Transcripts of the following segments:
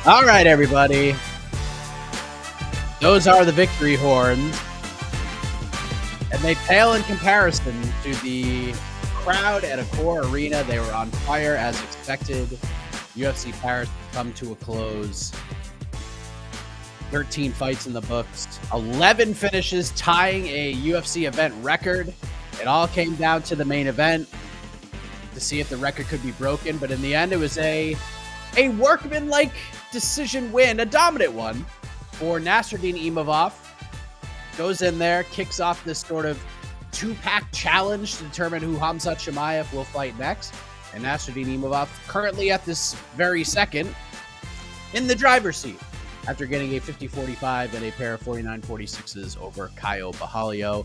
All right, everybody. Those are the victory horns. And they pale in comparison to the crowd at Accor Arena. They were on fire as expected. UFC Paris come to a close. 13 fights in the books. 11 finishes, tying a UFC event record. It all came down to the main event to see if the record could be broken. But in the end, it was a workman-like decision win, a dominant one for Nasruddin Imavov. Goes in there, kicks off this sort of two-pack challenge to determine who Khamzat Chimaev will fight next. And Nasruddin Imavov currently at this very second in the driver's seat after getting a 50-45 and a pair of 49-46s over Caio Borralho.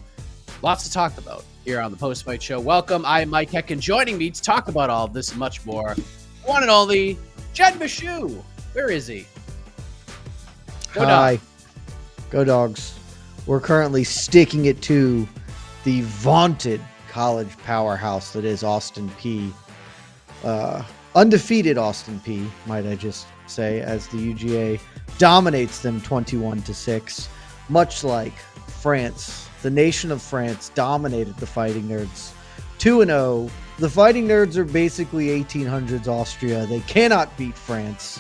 Lots to talk about here on the post-fight show. Welcome, I am Mike Heck, and joining me to talk about all of this and much more, one and only Jed Meshew. Where is he? Hi. Go Dogs. We're currently sticking it to the vaunted college powerhouse that is Austin Peay. Undefeated Austin Peay, might I just say, as the UGA dominates them 21-6. Much like France, the nation of France dominated the Fighting Nerds 2-0. The Fighting Nerds are basically 1800s Austria. They cannot beat France.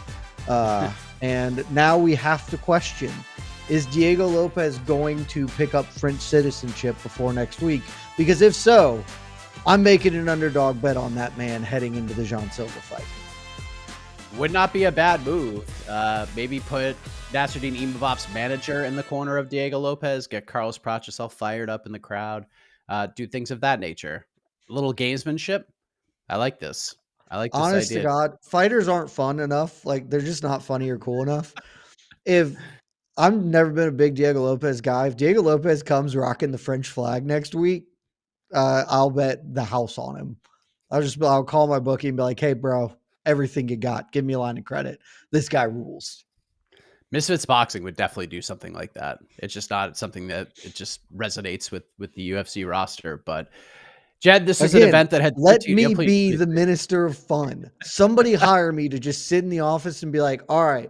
And now we have to question, is Diego Lopez going to pick up French citizenship before next week? Because if so, I'm making an underdog bet on that man heading into the Jean Silva fight. Would not be a bad move. Maybe put Nasruddin Imavov's manager in the corner of Diego Lopez, get Carlos Prates all fired up in the crowd, do things of that nature. A little gamesmanship. I like this. I like this Honest idea. to God, fighters aren't fun enough. Like, they're just not funny or cool enough. If I've never been a big Diego Lopez guy, if Diego Lopez comes rocking the French flag next week, I'll bet the house on him. I'll call my bookie and be like, hey, bro, everything you got, give me a line of credit. This guy rules. Misfits Boxing would definitely do something like that. It's just not something that it just resonates with the UFC roster. But Jed, this is an event that had let me be the minister of fun. Somebody hire me to just sit in the office and be like, all right,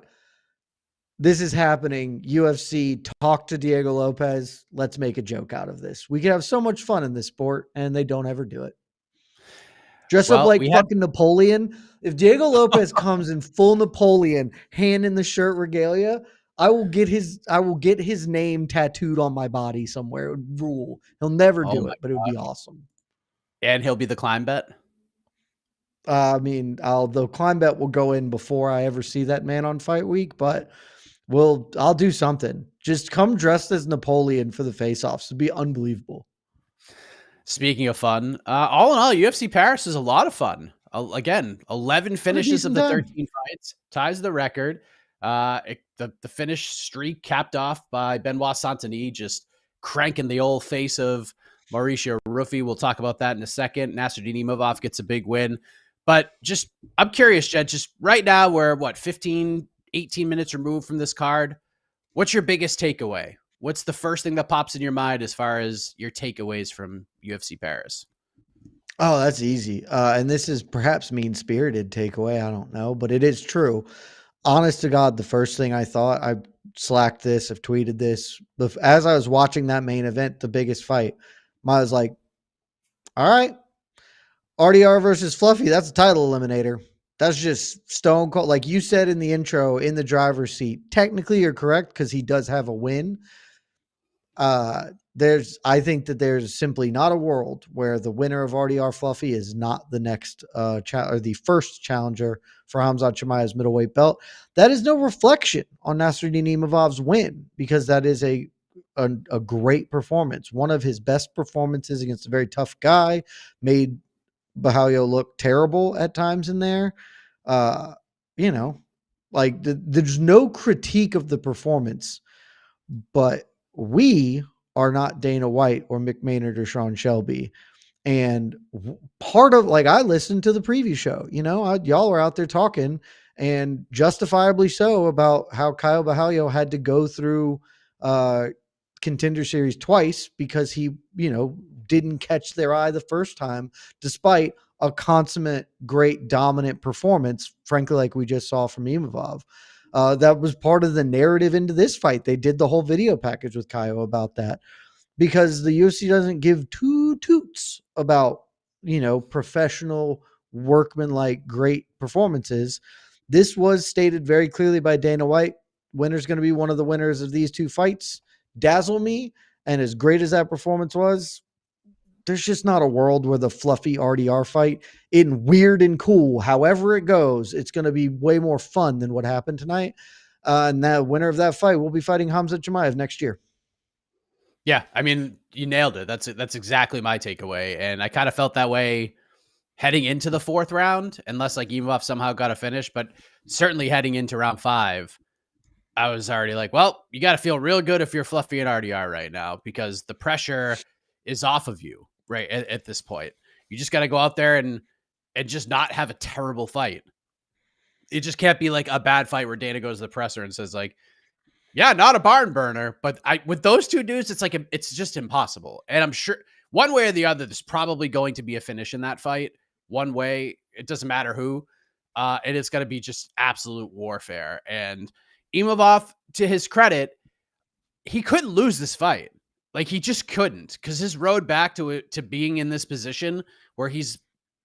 this is happening. UFC, talk to Diego Lopez. Let's make a joke out of this. We can have so much fun in this sport, and they don't ever do it. Dress up like fucking Napoleon. If Diego Lopez comes in full Napoleon, hand in the shirt regalia, I will get his name tattooed on my body somewhere. It would rule. He'll never do it, but it would be awesome. And he'll be the climb bet? I mean, the climb bet will go in before I ever see that man on fight week, but I'll do something. Just come dressed as Napoleon for the face-offs. It'd be unbelievable. Speaking of fun, all in all, UFC Paris is a lot of fun. Again, 11 finishes of the 13 fights, ties the record. The finish streak capped off by Benoit Saint Denis, just cranking the old face of Mauricio Ruffy. We'll talk about that in a second. Nasruddin Imavov gets a big win. But I'm curious, Jed, just right now we're 15, 18 minutes removed from this card. What's your biggest takeaway? What's the first thing that pops in your mind as far as your takeaways from UFC Paris? Oh, that's easy. And this is perhaps mean-spirited takeaway. I don't know, but it is true. Honest to God, the first thing I thought, I slacked this, I've tweeted this. As I was watching that main event, the biggest fight, I was like, all right, RDR versus Fluffy, that's a title eliminator. That's just stone cold. Like you said in the intro, in the driver's seat, technically you're correct because he does have a win. I think that there's simply not a world where the winner of RDR Fluffy is not the next or the first challenger for Khamzat Chimaev's middleweight belt. That is no reflection on Nasruddin Imavov's win because that is a great performance. One of his best performances against a very tough guy, made Borralho look terrible at times in there. There's no critique of the performance, but we are not Dana White or Mick Maynard or Sean Shelby. And part of, I listened to the preview show, y'all were out there talking, and justifiably so, about how Caio Borralho had to go through Contender Series twice because he, didn't catch their eye the first time, despite a consummate, great, dominant performance, frankly, like we just saw from Imavov. That was part of the narrative into this fight. They did the whole video package with Kaio about that because the UFC doesn't give two toots about, professional workman-like great performances. This was stated very clearly by Dana White. Winner's going to be one of the winners of these two fights. Dazzle me. And as great as that performance was, there's just not a world where the fluffy RDR fight, in weird and cool, however it goes, it's going to be way more fun than what happened tonight. And the winner of that fight will be fighting Khamzat Chimaev next year. Yeah, I mean, you nailed it. That's exactly my takeaway. And I kind of felt that way heading into the fourth round, unless like Imavov somehow got a finish, but certainly heading into round 5, I was already like, well, you got to feel real good if you're Fluffy and RDR right now, because the pressure is off of you right at this point. You just got to go out there and just not have a terrible fight. It just can't be like a bad fight where Dana goes to the presser and says like, yeah, not a barn burner, but with those two dudes, it's like it's just impossible. And I'm sure one way or the other, there's probably going to be a finish in that fight. One way, it doesn't matter who, and it's going to be just absolute warfare. And Imavov, to his credit, he couldn't lose this fight. Like he just couldn't, because his road back to being in this position where he's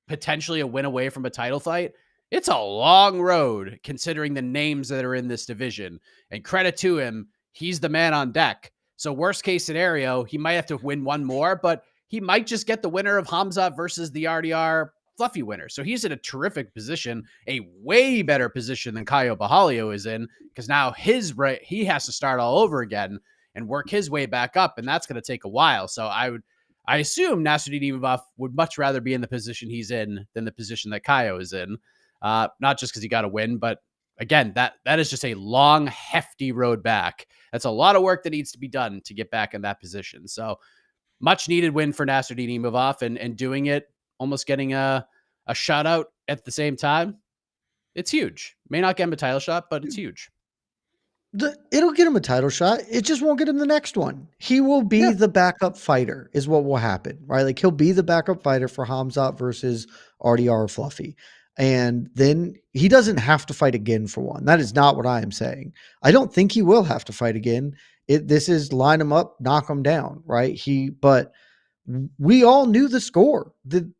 potentially a win away from a title fight, it's a long road considering the names that are in this division. And credit to him, he's the man on deck. So worst case scenario, he might have to win one more, but he might just get the winner of Khamzat versus the RDR Fluffy winner. So he's in a terrific position, a way better position than Caio Borralho is in, because now he has to start all over again and work his way back up, and that's going to take a while. So I assume Nasruddin Imavov would much rather be in the position he's in than the position that Caio is in. Not just because he got a win, but again, that is just a long, hefty road back. That's a lot of work that needs to be done to get back in that position. So much needed win for Nasruddin Imavov, and doing it, almost getting a shutout at the same time. It's huge. May not get him a title shot, but it's huge. It'll get him a title shot. It just won't get him the next one. He will be the backup fighter is what will happen, right? Like he'll be the backup fighter for Khamzat versus RDR or Fluffy. And then he doesn't have to fight again for one. That is not what I am saying. I don't think he will have to fight again. This is line him up, knock him down, right? But we all knew the score.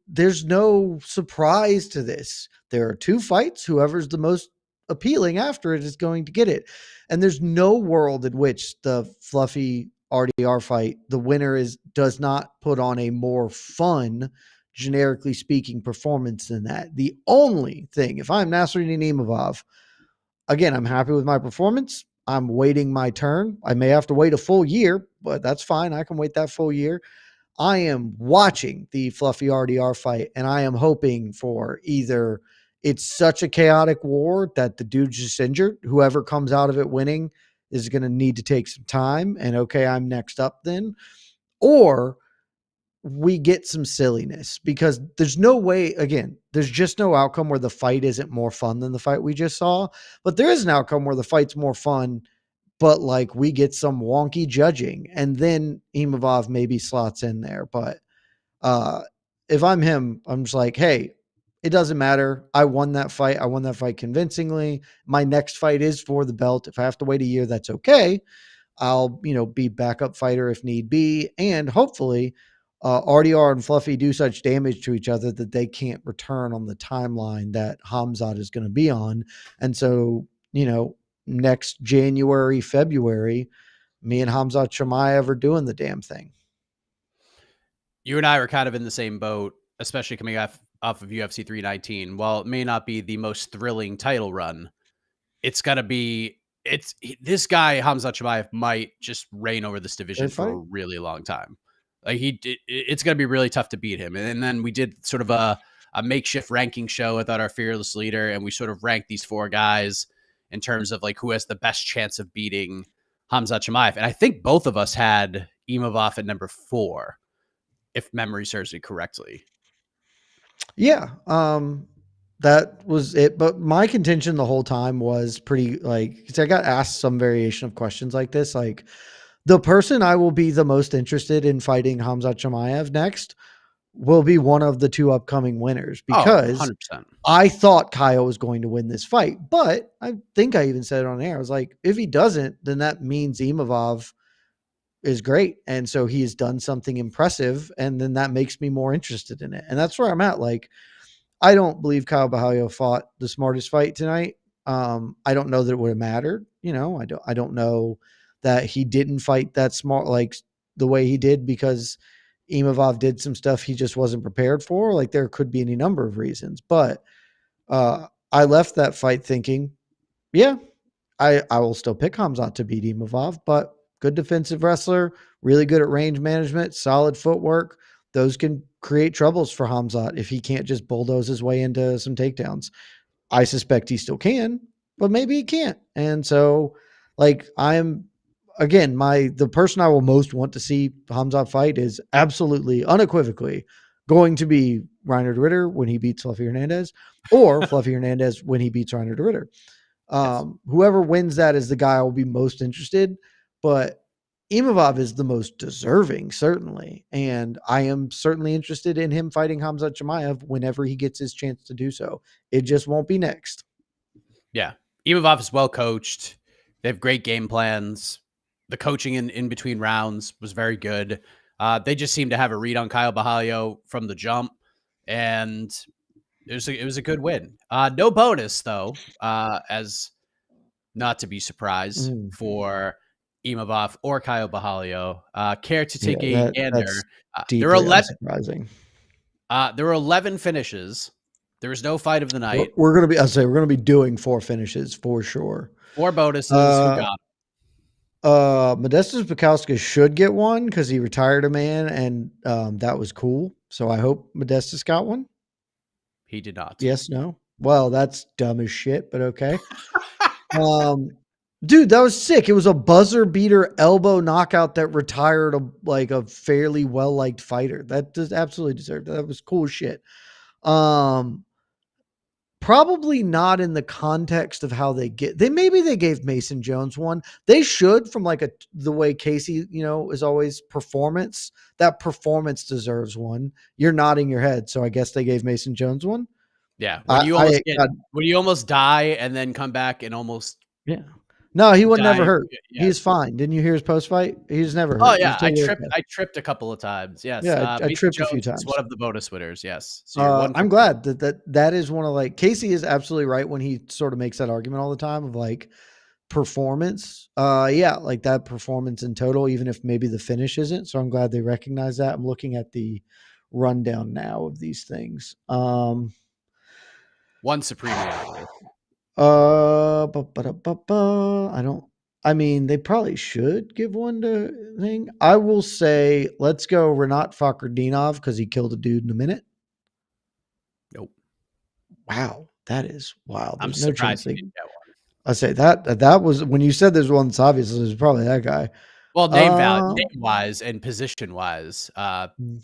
There's no surprise to this. There are two fights. Whoever's the most appealing after it is going to get it. And there's no world in which the Fluffy RDR fight, the winner does not put on a more fun, generically speaking, performance than that. The only thing, if I'm Nasruddin Imavov, again, I'm happy with my performance. I'm waiting my turn. I may have to wait a full year, but that's fine. I can wait that full year. I am watching the Fluffy RDR fight, and I am hoping for either it's such a chaotic war that the dude's just injured. Whoever comes out of it winning is going to need to take some time, and okay, I'm next up then. Or we get some silliness, because there's no way, again, there's just no outcome where the fight isn't more fun than the fight we just saw. But there is an outcome where the fight's more fun, but like we get some wonky judging, and then Imavov maybe slots in there. But if I'm him, I'm just like, hey, it doesn't matter. I won that fight. I won that fight convincingly. My next fight is for the belt. If I have to wait a year, that's okay. I'll, be backup fighter if need be. And hopefully RDR and Fluffy do such damage to each other that they can't return on the timeline that Khamzat is going to be on. And so, next January, February, me and Khamzat Chimaev are doing the damn thing. You and I were kind of in the same boat, especially coming off of UFC 319. While it may not be the most thrilling title run, it's got to be, this guy, Khamzat Chimaev, might just reign over this division for a really long time. Like it's going to be really tough to beat him. And then we did sort of a makeshift ranking show without our fearless leader, and we sort of ranked these 4 guys in terms of like who has the best chance of beating Khamzat Chimaev. And I think both of us had Imavov at number 4, if memory serves me correctly. Yeah. That was it. But my contention the whole time was pretty because I got asked some variation of questions like this. Like the person I will be the most interested in fighting Khamzat Chimaev next will be one of the two upcoming winners Oh, because 100%. I thought Kyle was going to win this fight. But I think I even said it on air. I was like, if he doesn't, then that means Imavov is great. And so he has done something impressive. And then that makes me more interested in it. And that's where I'm at. Like, I don't believe Kyle Borralho fought the smartest fight tonight. I don't know that it would have mattered. I don't know that he didn't fight that smart, like the way he did, because Imavov did some stuff he just wasn't prepared for. Like, there could be any number of reasons, but I left that fight thinking, yeah, I will still pick Hamzat to beat Imavov, but good defensive wrestler, really good at range management, solid footwork. Those can create troubles for Hamzat if he can't just bulldoze his way into some takedowns. I suspect he still can, but maybe he can't. And so, like, I'm again, the person I will most want to see Hamzat fight is absolutely unequivocally going to be Reiner Ritter when he beats Fluffy Hernandez, or Fluffy Hernandez when he beats Reiner Ritter. Yes. Whoever wins that is the guy I will be most interested. But Imavov is the most deserving, certainly. And I am certainly interested in him fighting Hamzat Chimaev whenever he gets his chance to do so. It just won't be next. Yeah. Imavov is well coached. They have great game plans. The coaching in between rounds was very good. They just seem to have a read on Kyle Borralho from the jump, and it was a good win. No bonus though, as not to be surprised Mm. for Imavov or Kyle Borralho. Care to Yeah, take a that's gander? There were deeply 11. unsurprising. There were 11 finishes. There was no fight of the night. We're gonna be. I say we're gonna be doing 4 finishes for sure. 4 bonuses. Who got? Modestas Bukowski should get one because he retired a man, and that was cool. So I hope Modestas got one. He did not. Yes, no. Well, that's dumb as shit, but okay. Um, dude, that was sick. It was a buzzer beater elbow knockout that retired a fairly well liked fighter. That does absolutely deserved it. That was cool shit. Um, Probably not in the context of how maybe they gave Mason Jones one. They should, from the way Casey, is always performance. That performance deserves one. You're nodding your head, so I guess they gave Mason Jones one. Yeah, when you almost die and then come back and almost yeah. No, he was never die. hurt. Yeah. He's fine. Didn't you hear his post fight? He's never hurt. Oh yeah, Totally I tripped a couple of times. Yes. Yeah, I tripped a few Jones is times. one of the bonus winners. Yes. So you're one. I'm glad that is one of Casey is absolutely right when he sort of makes that argument all the time of performance. Yeah, like that performance in total, even if maybe the finish isn't. So I'm glad they recognize that. I'm looking at the rundown now of these things. One supreme reality. They probably should give one to thing. I will say, let's go Renat Fakhretdinov because he killed a dude in a minute. Nope. Wow, that is wild. I'm There's no chance surprised he didn't get one. I say that was when you said there's one that's obvious. It was probably that guy. Well, name wise and position wise, and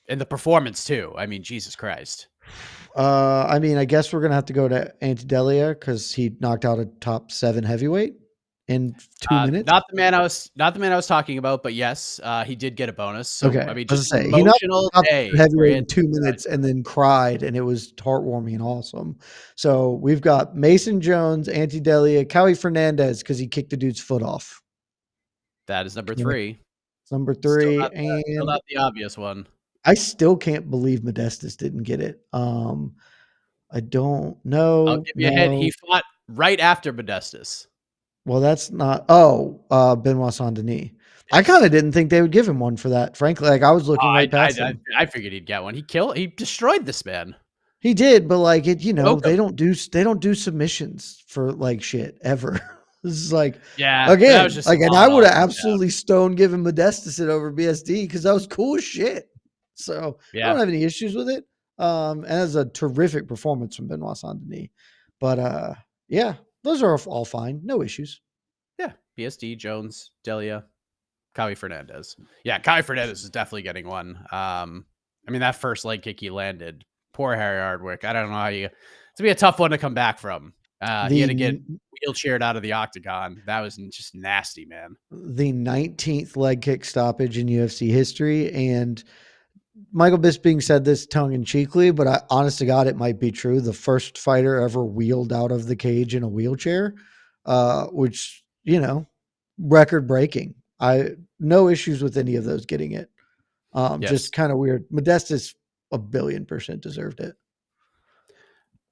the performance too. I mean, Jesus Christ. I guess we're gonna have to go to Antidelia because he knocked out a top 7 heavyweight in 2 minutes. Not the man I was talking about, but yes, he did get a bonus. So okay, I mean, just he knocked out day heavyweight in 2 minutes and then cried, and it was heartwarming and awesome. So we've got Mason Jones, Antidelia, Cowie Fernandez because he kicked the dude's foot off. That is number 3. It's number 3, still not the obvious one. I still can't believe Modestas didn't get it. I don't know. I'll give you a hint. He fought right after Modestas. Well, that's not. Benoit Saint Denis. Yes. I kind of didn't think they would give him one for that. Frankly, I was looking right past him. I figured he'd get one. He destroyed this man. He did, but they don't do submissions for shit ever. This is again, and I would have absolutely stone given Modestas it over BSD because that was cool as shit. So I don't have any issues with it. And it's a terrific performance from Benoit Saint Denis. But yeah, those are all fine. No issues. Yeah. BSD, Jones, Delia, Cowie Fernandez. Yeah, Cowie Fernandez is definitely getting one. That first leg kick he landed. Poor Harry Hardwick. I don't know how it's gonna be a tough one to come back from. He had to get wheelchaired out of the octagon. That was just nasty, man. The 19th leg kick stoppage in UFC history, and Michael Bisping said this tongue in cheekly, but honest to God, it might be true. The first fighter ever wheeled out of the cage in a wheelchair, which, record breaking. No issues with any of those getting it. Just Yes. kind of weird. Modestus 1,000,000,000% deserved it.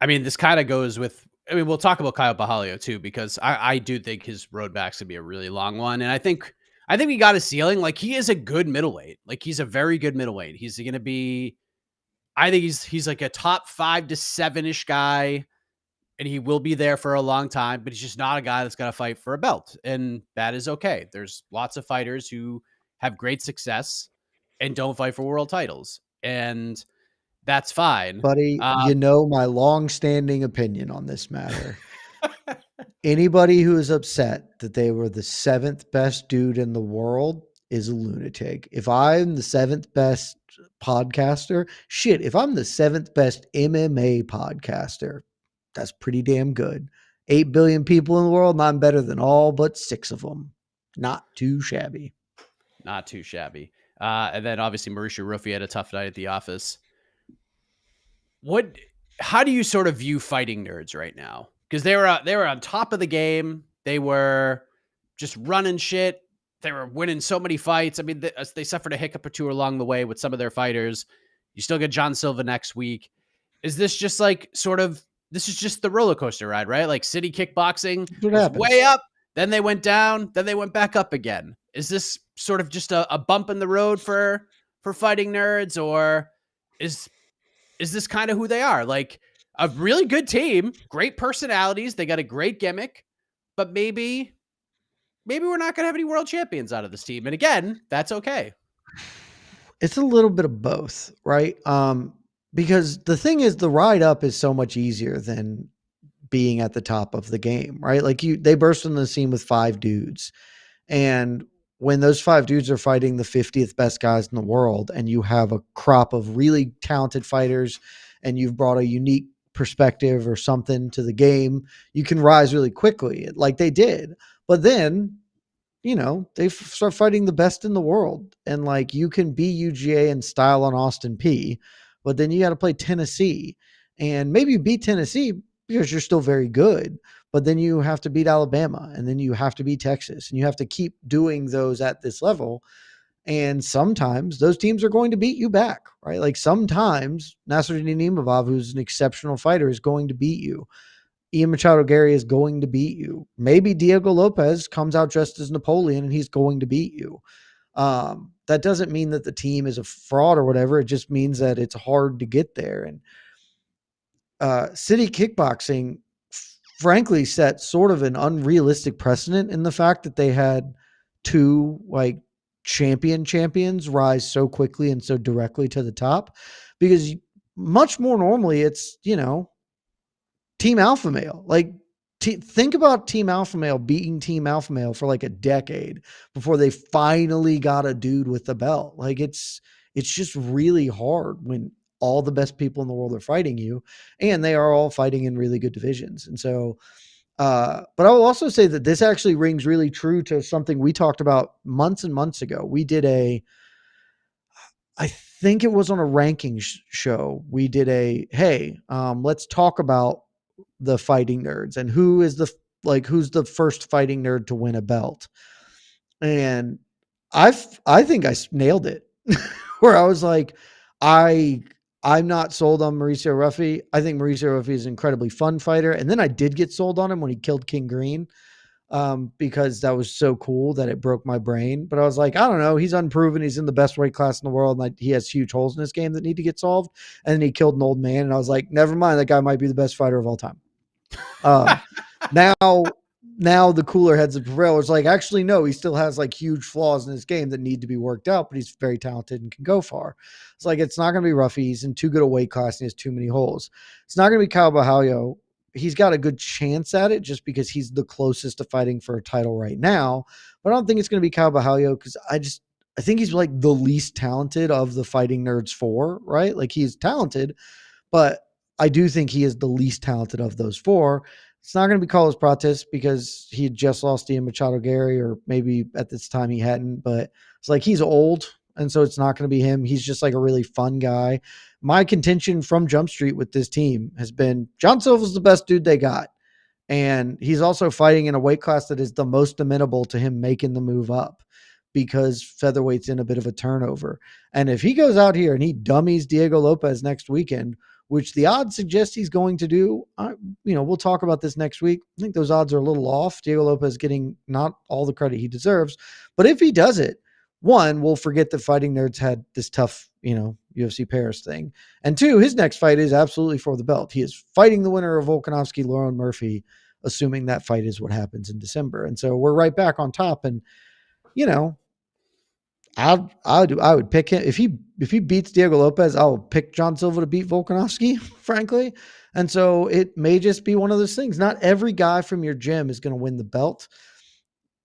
I mean, this kind of goes with. I mean, we'll talk about Kyle Borralho too, because I do think his road back's gonna be a really long one, and I think he got a ceiling. Like he is a good middleweight. Like he's a very good middleweight. He's gonna be. I think he's like a top 5 to 7-ish guy, and he will be there for a long time. But he's just not a guy that's gonna fight for a belt, and that is okay. There's lots of fighters who have great success and don't fight for world titles, and that's fine. Buddy, my long-standing opinion on this matter. Anybody who is upset that they were the 7th best dude in the world is a lunatic. If I'm the 7th best podcaster, shit, if I'm the 7th best MMA podcaster, that's pretty damn good. 8 billion people in the world, and I'm better than all but 6 of them. Not too shabby. Not too shabby. And then obviously Mauricio Ruffy had a tough night at the office. How do you sort of view fighting nerds right now? Because they were on top of the game. They were just running shit. They were winning so many fights. I mean, they suffered a hiccup or two along the way with some of their fighters. You still get John Silva next week. Is this just like this is just the roller coaster ride, right? Like City Kickboxing was way up, then they went down, then they went back up again. Is this sort of just a bump in the road for fighting nerds, or is this kind of who they are? Like a really good team, great personalities. They got a great gimmick, but maybe we're not going to have any world champions out of this team. And again, that's okay. It's a little bit of both, right? Because the thing is, the ride up is so much easier than being at the top of the game, right? Like they burst on the scene with 5 dudes. And when those 5 dudes are fighting the 50th best guys in the world, and you have a crop of really talented fighters, and you've brought a unique perspective or something to the game, you can rise really quickly, like they did. But then, they start fighting the best in the world, and like you can be UGA and style on Austin P, but then you got to play Tennessee, and maybe you beat Tennessee because you're still very good. But then you have to beat Alabama, and then you have to beat Texas, and you have to keep doing those at this level. And sometimes those teams are going to beat you back, right? Like sometimes Nasruddin Imavov, who's an exceptional fighter, is going to beat you. Ian Machado Gary is going to beat you. Maybe Diego Lopez comes out dressed as Napoleon and he's going to beat you. That doesn't mean that the team is a fraud or whatever. It just means that it's hard to get there. And City Kickboxing, frankly, set sort of an unrealistic precedent in the fact that they had 2 like champions rise so quickly and so directly to the top, because much more normally it's, Team Alpha Male. Like think about Team Alpha Male beating Team Alpha Male for like a decade before they finally got a dude with the belt. Like it's just really hard when all the best people in the world are fighting you, and they are all fighting in really good divisions. And so, but I will also say that this actually rings really true to something we talked about months and months ago. We did I think it was on a ranking show. We did let's talk about the fighting nerds and who's the first fighting nerd to win a belt. And I think I nailed it where I was like, I'm not sold on Mauricio Ruffy. I think Mauricio Ruffy is an incredibly fun fighter. And then I did get sold on him when he killed King Green, because that was so cool that it broke my brain. But I was like, I don't know. He's unproven. He's in the best weight class in the world. And he has huge holes in his game that need to get solved. And then he killed an old man. And I was like, never mind. That guy might be the best fighter of all time. Now the cooler heads of prevail. It's like, actually, no, he still has like huge flaws in his game that need to be worked out, but he's very talented and can go far. It's like, it's not going to be Ruffy. He's in too good a weight class and he has too many holes. It's not going to be Kyle Borralho. He's got a good chance at it just because he's the closest to fighting for a title right now. But I don't think it's going to be Kyle Borralho, because I think he's like the least talented of the fighting nerds 4, right? Like he's talented, but I do think he is the least talented of those 4. It's not going to be Carlos Prates because he had just lost Ian Machado Gary, or maybe at this time he hadn't, but it's like he's old. And so it's not going to be him. He's just like a really fun guy. My contention from Jump Street with this team has been John Silva's the best dude they got. And he's also fighting in a weight class that is the most amenable to him making the move up because featherweight's in a bit of a turnover. And if he goes out here and he dummies Diego Lopez next weekend, which the odds suggest he's going to do, we'll talk about this next week. I think those odds are a little off. Diego Lopez getting not all the credit he deserves. But if he does it, one, we'll forget that Fighting Nerds had this tough, UFC Paris thing. And two, his next fight is absolutely for the belt. He is fighting the winner of Volkanovski, Lauren Murphy, assuming that fight is what happens in December. And so we're right back on top. And, I would pick him. If he beats Diego Lopez, I'll pick John Silva to beat Volkanovski, frankly. And so it may just be one of those things. Not every guy from your gym is going to win the belt,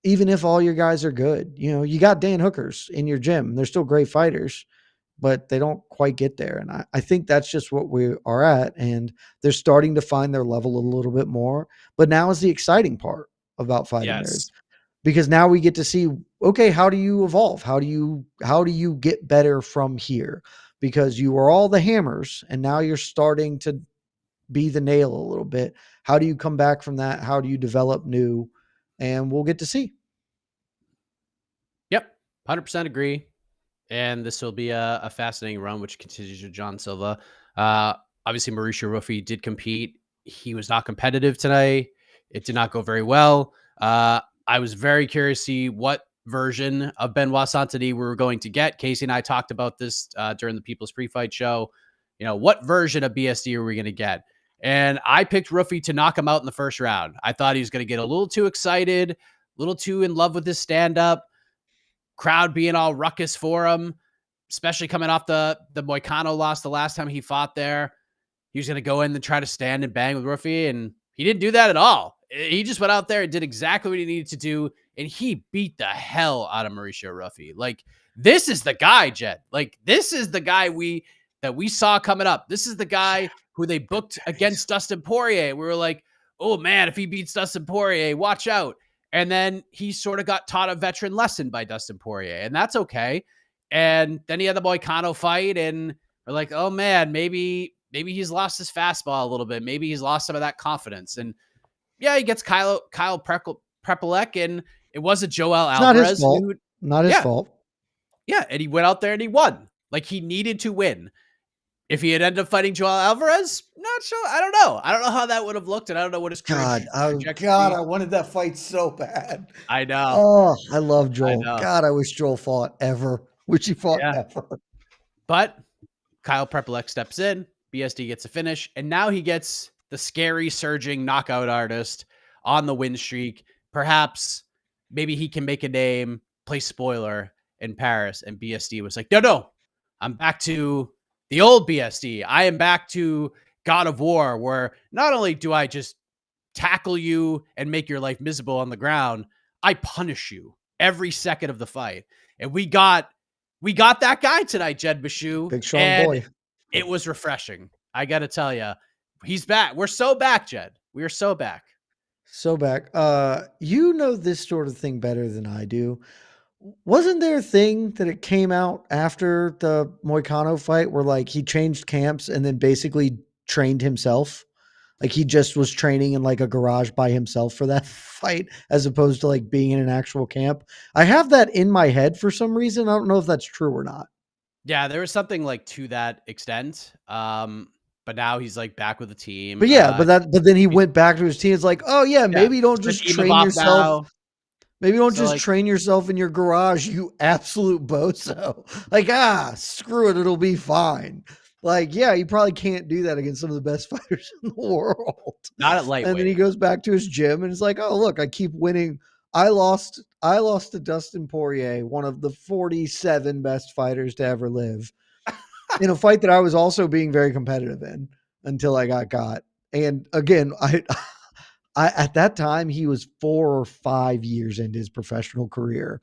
even if all your guys are good. You got Dan Hookers in your gym. They're still great fighters, but they don't quite get there. And I think that's just what we are at. And they're starting to find their level a little bit more. But now is the exciting part about Fighting Nerds. Because now we get to see, okay, how do you evolve? How do you get better from here? Because you were all the hammers and now you're starting to be the nail a little bit. How do you come back from that? How do you develop new? And we'll get to see. Yep. 100% agree. And this will be a fascinating run, which continues with John Silva. Obviously, Mauricio Ruffy did compete. He was not competitive tonight. It did not go very well. I was very curious to see what version of Benoit Saint Denis we were going to get. Casey and I talked about this during the People's Pre-Fight show. What version of BSD are we going to get? And I picked Ruffy to knock him out in the first round. I thought he was going to get a little too excited, a little too in love with his stand-up, crowd being all ruckus for him, especially coming off the Moicano loss the last time he fought there. He was going to go in and try to stand and bang with Ruffy, and he didn't do that at all. He just went out there and did exactly what he needed to do, and he beat the hell out of Mauricio Ruffy. Like, this is the guy, Jed. Like, this is the guy that we saw coming up. This is the guy who they booked against Dustin Poirier. We were like, oh, man, if he beats Dustin Poirier, watch out. And then he sort of got taught a veteran lesson by Dustin Poirier, and that's okay. And then he had the Moicano fight, and we're like, oh, man, maybe he's lost his fastball a little bit. Maybe he's lost some of that confidence. And yeah, he gets Kyle Prepelec, and it was a Joel Alvarez. Not his fault. Not his fault. Yeah, and he went out there and he won. Like, he needed to win. If he had ended up fighting Joel Alvarez, not sure. I don't know. I don't know how that would have looked, and I don't know what his trajectory. I wanted that fight so bad. I know. Oh, I love Joel. God, I wish Joel fought ever. Wish he fought ever. But Kyle Prepelec steps in. BSD gets a finish, and now he gets the scary, surging knockout artist on the win streak. Perhaps maybe he can make a name, play spoiler in Paris. And BSD was like, no, I'm back to the old BSD. I am back to God of War, where not only do I just tackle you and make your life miserable on the ground, I punish you every second of the fight. And we got that guy tonight, Jed Meshew. Big strong boy. It was refreshing. I got to tell you, he's back. We're so back, Jed. We are so back. So back. You know this sort of thing better than I do. Wasn't there a thing that it came out after the Moicano fight where like he changed camps and then basically trained himself? Like he just was training in like a garage by himself for that fight as opposed to like being in an actual camp. I have that in my head for some reason. I don't know if that's true or not. Yeah, there was something like to that extent. But now he's like back with the team. But yeah, but then he went back to his team. It's like, oh yeah, maybe don't just train yourself. Now. Maybe don't just train yourself in your garage, you absolute bozo. Like, screw it, it'll be fine. Like, yeah, you probably can't do that against some of the best fighters in the world. Not at lightweight. And then he goes back to his gym and it's like, oh look, I keep winning. I lost to Dustin Poirier, one of the 47 best fighters to ever live, in a fight that I was also being very competitive in until I got. And again, I at that time he was 4 or 5 years into his professional career.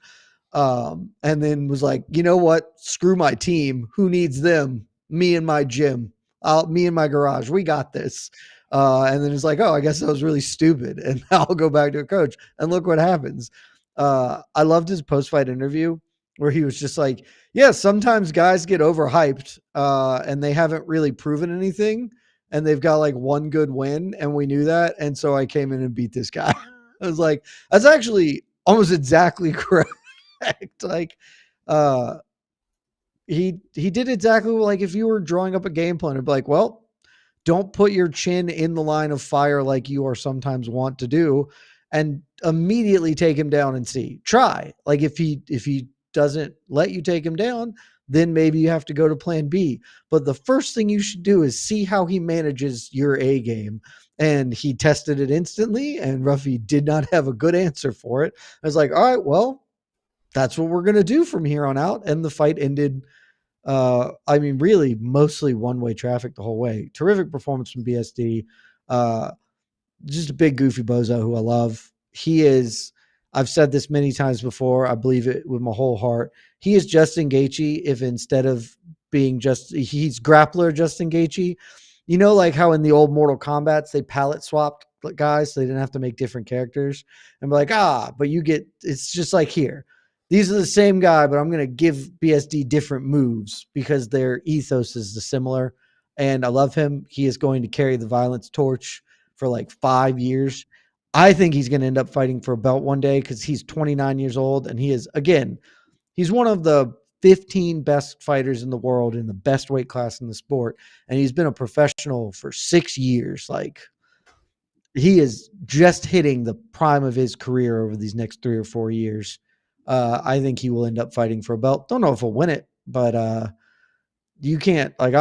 And then was like, you know what? Screw my team. Who needs them? Me and my gym. Me and my garage. We got this. And then it's like, oh, I guess that was really stupid. And now I'll go back to a coach. And look what happens. I loved his post-fight interview where he was just like, yeah, sometimes guys get overhyped and they haven't really proven anything and they've got like one good win and we knew that. And so I came in and beat this guy. I was like, that's actually almost exactly correct. Like, he did exactly like if you were drawing up a game plan, it'd be like, well, don't put your chin in the line of fire like you are sometimes want to do, and immediately take him down and see. Try. Like if he doesn't let you take him down, then maybe you have to go to plan B. But the first thing you should do is see how he manages your A game. And he tested it instantly, and Ruffy did not have a good answer for it. I was like, all right, well, that's what we're going to do from here on out. And the fight ended, I mean, really mostly one-way traffic the whole way. Terrific performance from BSD. Just a big goofy bozo who I love. He is, I've said this many times before, I believe it with my whole heart. He is Justin Gaethje if instead of being he's grappler Justin Gaethje. You know, like how in the old Mortal Kombats, they palette swapped guys so they didn't have to make different characters. And be like, but you get, it's just like here. These are the same guy, but I'm going to give BSD different moves because their ethos is similar. And I love him. He is going to carry the violence torch for like 5 years. I think he's going to end up fighting for a belt one day because he's 29 years old. And he is, again, he's one of the 15 best fighters in the world in the best weight class in the sport. And he's been a professional for 6 years. Like, he is just hitting the prime of his career over these next 3 or 4 years. I think he will end up fighting for a belt. Don't know if he'll win it, but you can't, like,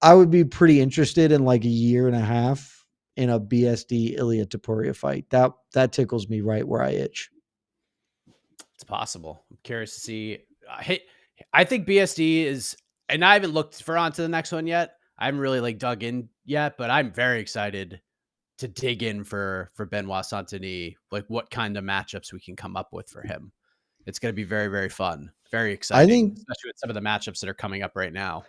I would be pretty interested in like a year and a half in a BSD Ilya Topuria fight. That tickles me right where I itch. It's possible. I'm curious to see. I think BSD is, and I haven't looked for on to the next one yet. I haven't really like dug in yet, but I'm very excited to dig in for Benoit Saint Denis, like what kind of matchups we can come up with for him. It's going to be very, very fun, very exciting, especially with some of the matchups that are coming up right now.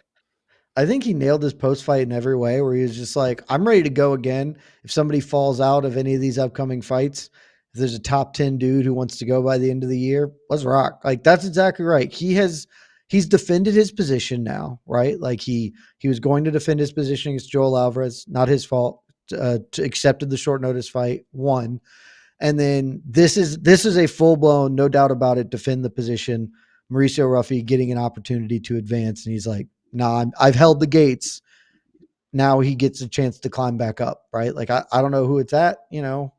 I think he nailed his post fight in every way where he was just like, I'm ready to go again. If somebody falls out of any of these upcoming fights, if there's a top 10 dude who wants to go by the end of the year, let's rock. Like, that's exactly right. He's defended his position now, right? Like he was going to defend his position against Joel Alvarez, not his fault, accepted the short notice fight, won. And then this is a full blown, no doubt about it, defend the position. Mauricio Ruffy getting an opportunity to advance. And he's like, nah, I've held the gates. Now he gets a chance to climb back up, right? Like, I don't know who it's at, you know.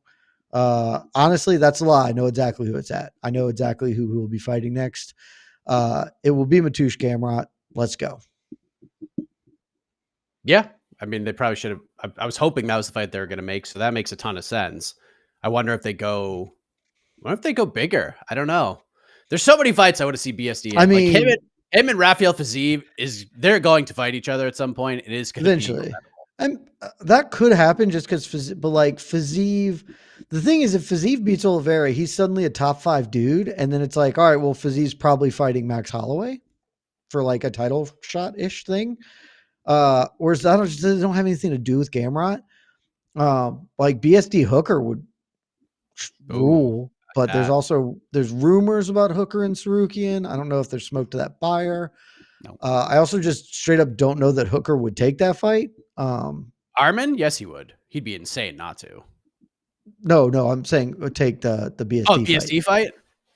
Honestly, that's a lie. I know exactly who it's at. I know exactly who will be fighting next. It will be Mateusz Gamrot. Let's go. Yeah. I mean, they probably should have. I was hoping that was the fight they were going to make, so that makes a ton of sense. I wonder if they go bigger. I don't know. There's so many fights I want to see BSD in. I mean, like him and Rafael Fiziev they're going to fight each other at some point. It is going to eventually. And that could happen just because, but like Fiziev, the thing is, if Fiziev beats Oliveira, he's suddenly a top 5 dude. And then it's like, all right, well, Fiziev's probably fighting Max Holloway for like a title shot ish thing. Whereas that don't have anything to do with Gamrot. Like BSD Hooker would rule, but there's rumors about Hooker and Sarukian. I don't know if there's smoke to that fire. No. I also just straight up don't know that Hooker would take that fight. Armin, yes, he would. He'd be insane not to. No, I'm saying take the BSD. Oh, BSD fight.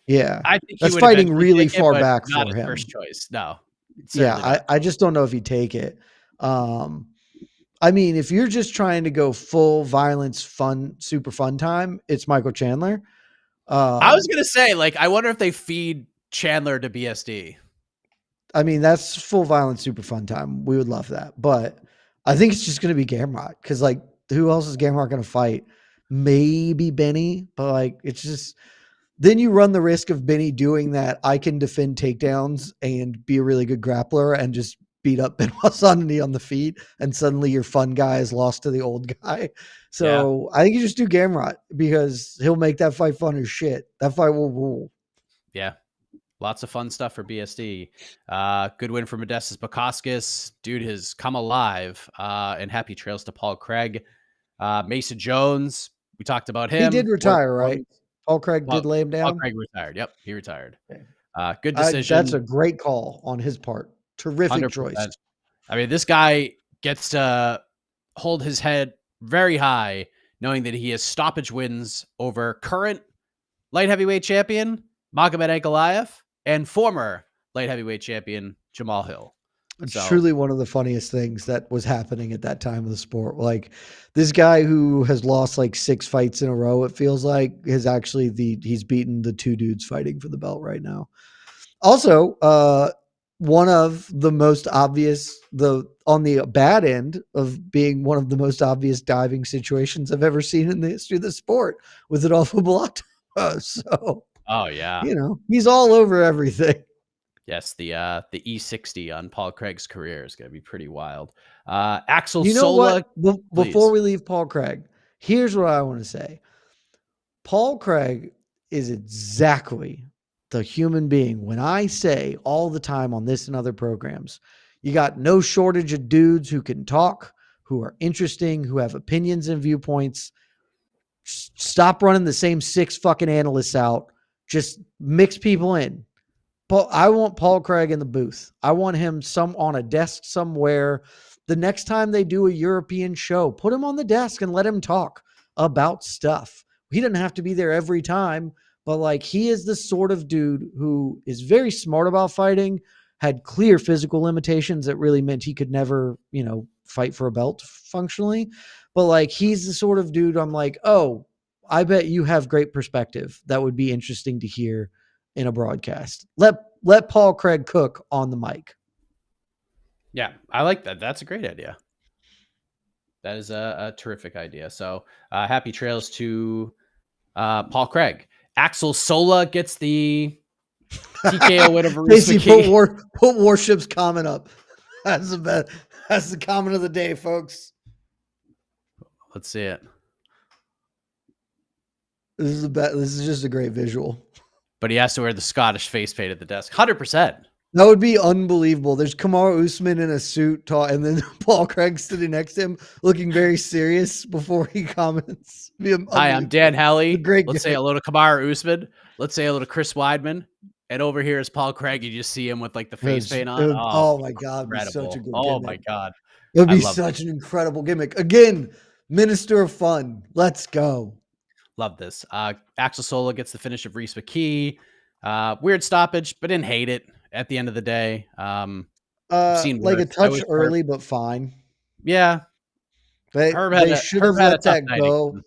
Yeah, I think that's fighting really far back for him. First choice, no. Yeah, I just don't know if he'd take it. I mean, if you're just trying to go full violence, fun, super fun time, it's Michael Chandler. I was gonna say, like, I wonder if they feed Chandler to BSD. I mean, that's full violence, super fun time. We would love that, but I think it's just gonna be Gamrot because, like, who else is Gamrot gonna fight? Maybe Benny, but like, it's just then you run the risk of Benny doing that. I can defend takedowns and be a really good grappler and just beat up Benoit Saint Denis on the feet, and suddenly your fun guy is lost to the old guy. So I think you just do Gamrot because he'll make that fight fun as shit. That fight will rule. Yeah. Lots of fun stuff for BSD. Good win for Modestas Bukauskas. Dude has come alive. And happy trails to Paul Craig. Mason Jones, we talked about him. He did retire, right? Paul Craig did lay him down? Paul Craig retired. Yep, he retired. Okay. Good decision. That's a great call on his part. Terrific 100%. choice. I mean, this guy gets to hold his head very high, knowing that he has stoppage wins over current light heavyweight champion Magomed Ankalaev and former light heavyweight champion Jamal Hill. It's So, truly one of the funniest things that was happening at that time of the sport. Like this guy who has lost like 6 fights in a row, it feels like, is actually he's beaten the 2 dudes fighting for the belt right now. Also, one of the most obvious, on the bad end of being one of the most obvious diving situations I've ever seen in the history of the sport with Adolfo Bellato. So, oh yeah, he's all over everything. Yes, the E60 on Paul Craig's career is going to be pretty wild. Axel You know Sola, what? Before we leave Paul Craig, here's what I want to say. Paul Craig is exactly the human being. When I say all the time on this and other programs, you got no shortage of dudes who can talk, who are interesting, who have opinions and viewpoints. Stop running the same 6 fucking analysts out. Just mix people in. I want Paul Craig in the booth. I want him on a desk somewhere. The next time they do a European show, put him on the desk and let him talk about stuff. He doesn't have to be there every time, but like he is the sort of dude who is very smart about fighting, had clear physical limitations that really meant he could never, fight for a belt functionally. But like he's the sort of dude I'm like, oh, I bet you have great perspective. That would be interesting to hear in a broadcast. Let Paul Craig cook on the mic. Yeah, I like that. That's a great idea. That is a terrific idea. So happy trails to Paul Craig. Axel Sola gets the TKO win over put Warship's comment up. That's the comment of the day, folks. Let's see it. This is just a great visual. But he has to wear the Scottish face paint at the desk. 100%. That would be unbelievable. There's Kamaru Usman in a suit, and then Paul Craig sitting next to him, looking very serious before he comments. Hi, I'm Dan Helly. Let's say hello to Kamaru Usman. Let's say hello to Chris Weidman. And over here is Paul Craig. You just see him with like the face paint on. Oh my God. It'd be such a good gimmick. My God. It would be such an incredible gimmick. Again, Minister of Fun. Let's go. Love this. Axel Sola gets the finish of Reese McKee. Weird stoppage, but didn't hate it at the end of the day. Seen like a touch early, but fine. Yeah. They should have let that go.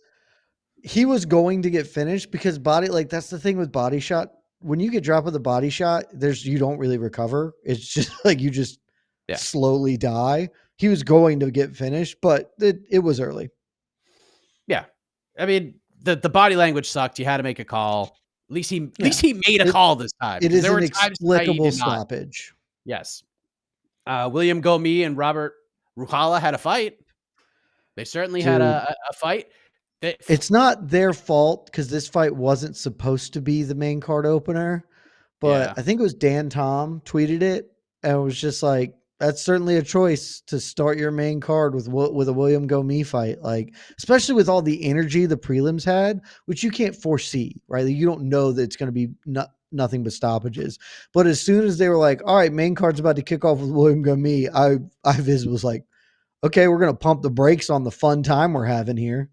He was going to get finished because that's the thing with body shot. When you get dropped with a body shot, you don't really recover. It's just like you just slowly die. He was going to get finished, but it was early. Yeah. I mean, the body language sucked. You had to make a call. At least he made a call this time. It is an inexplicable stoppage. Yes. William Gomi and Robert Ruhala had a fight. They certainly had a fight. It's not their fault because this fight wasn't supposed to be the main card opener, but I think it was Dan Tom tweeted it and it was just like, that's certainly a choice to start your main card with a William Gomi fight. Like, especially with all the energy the prelims had, which you can't foresee, right? You don't know that it's going to be nothing but stoppages. But as soon as they were like, all right, main card's about to kick off with William Gomi, I was like, okay, we're going to pump the brakes on the fun time we're having here.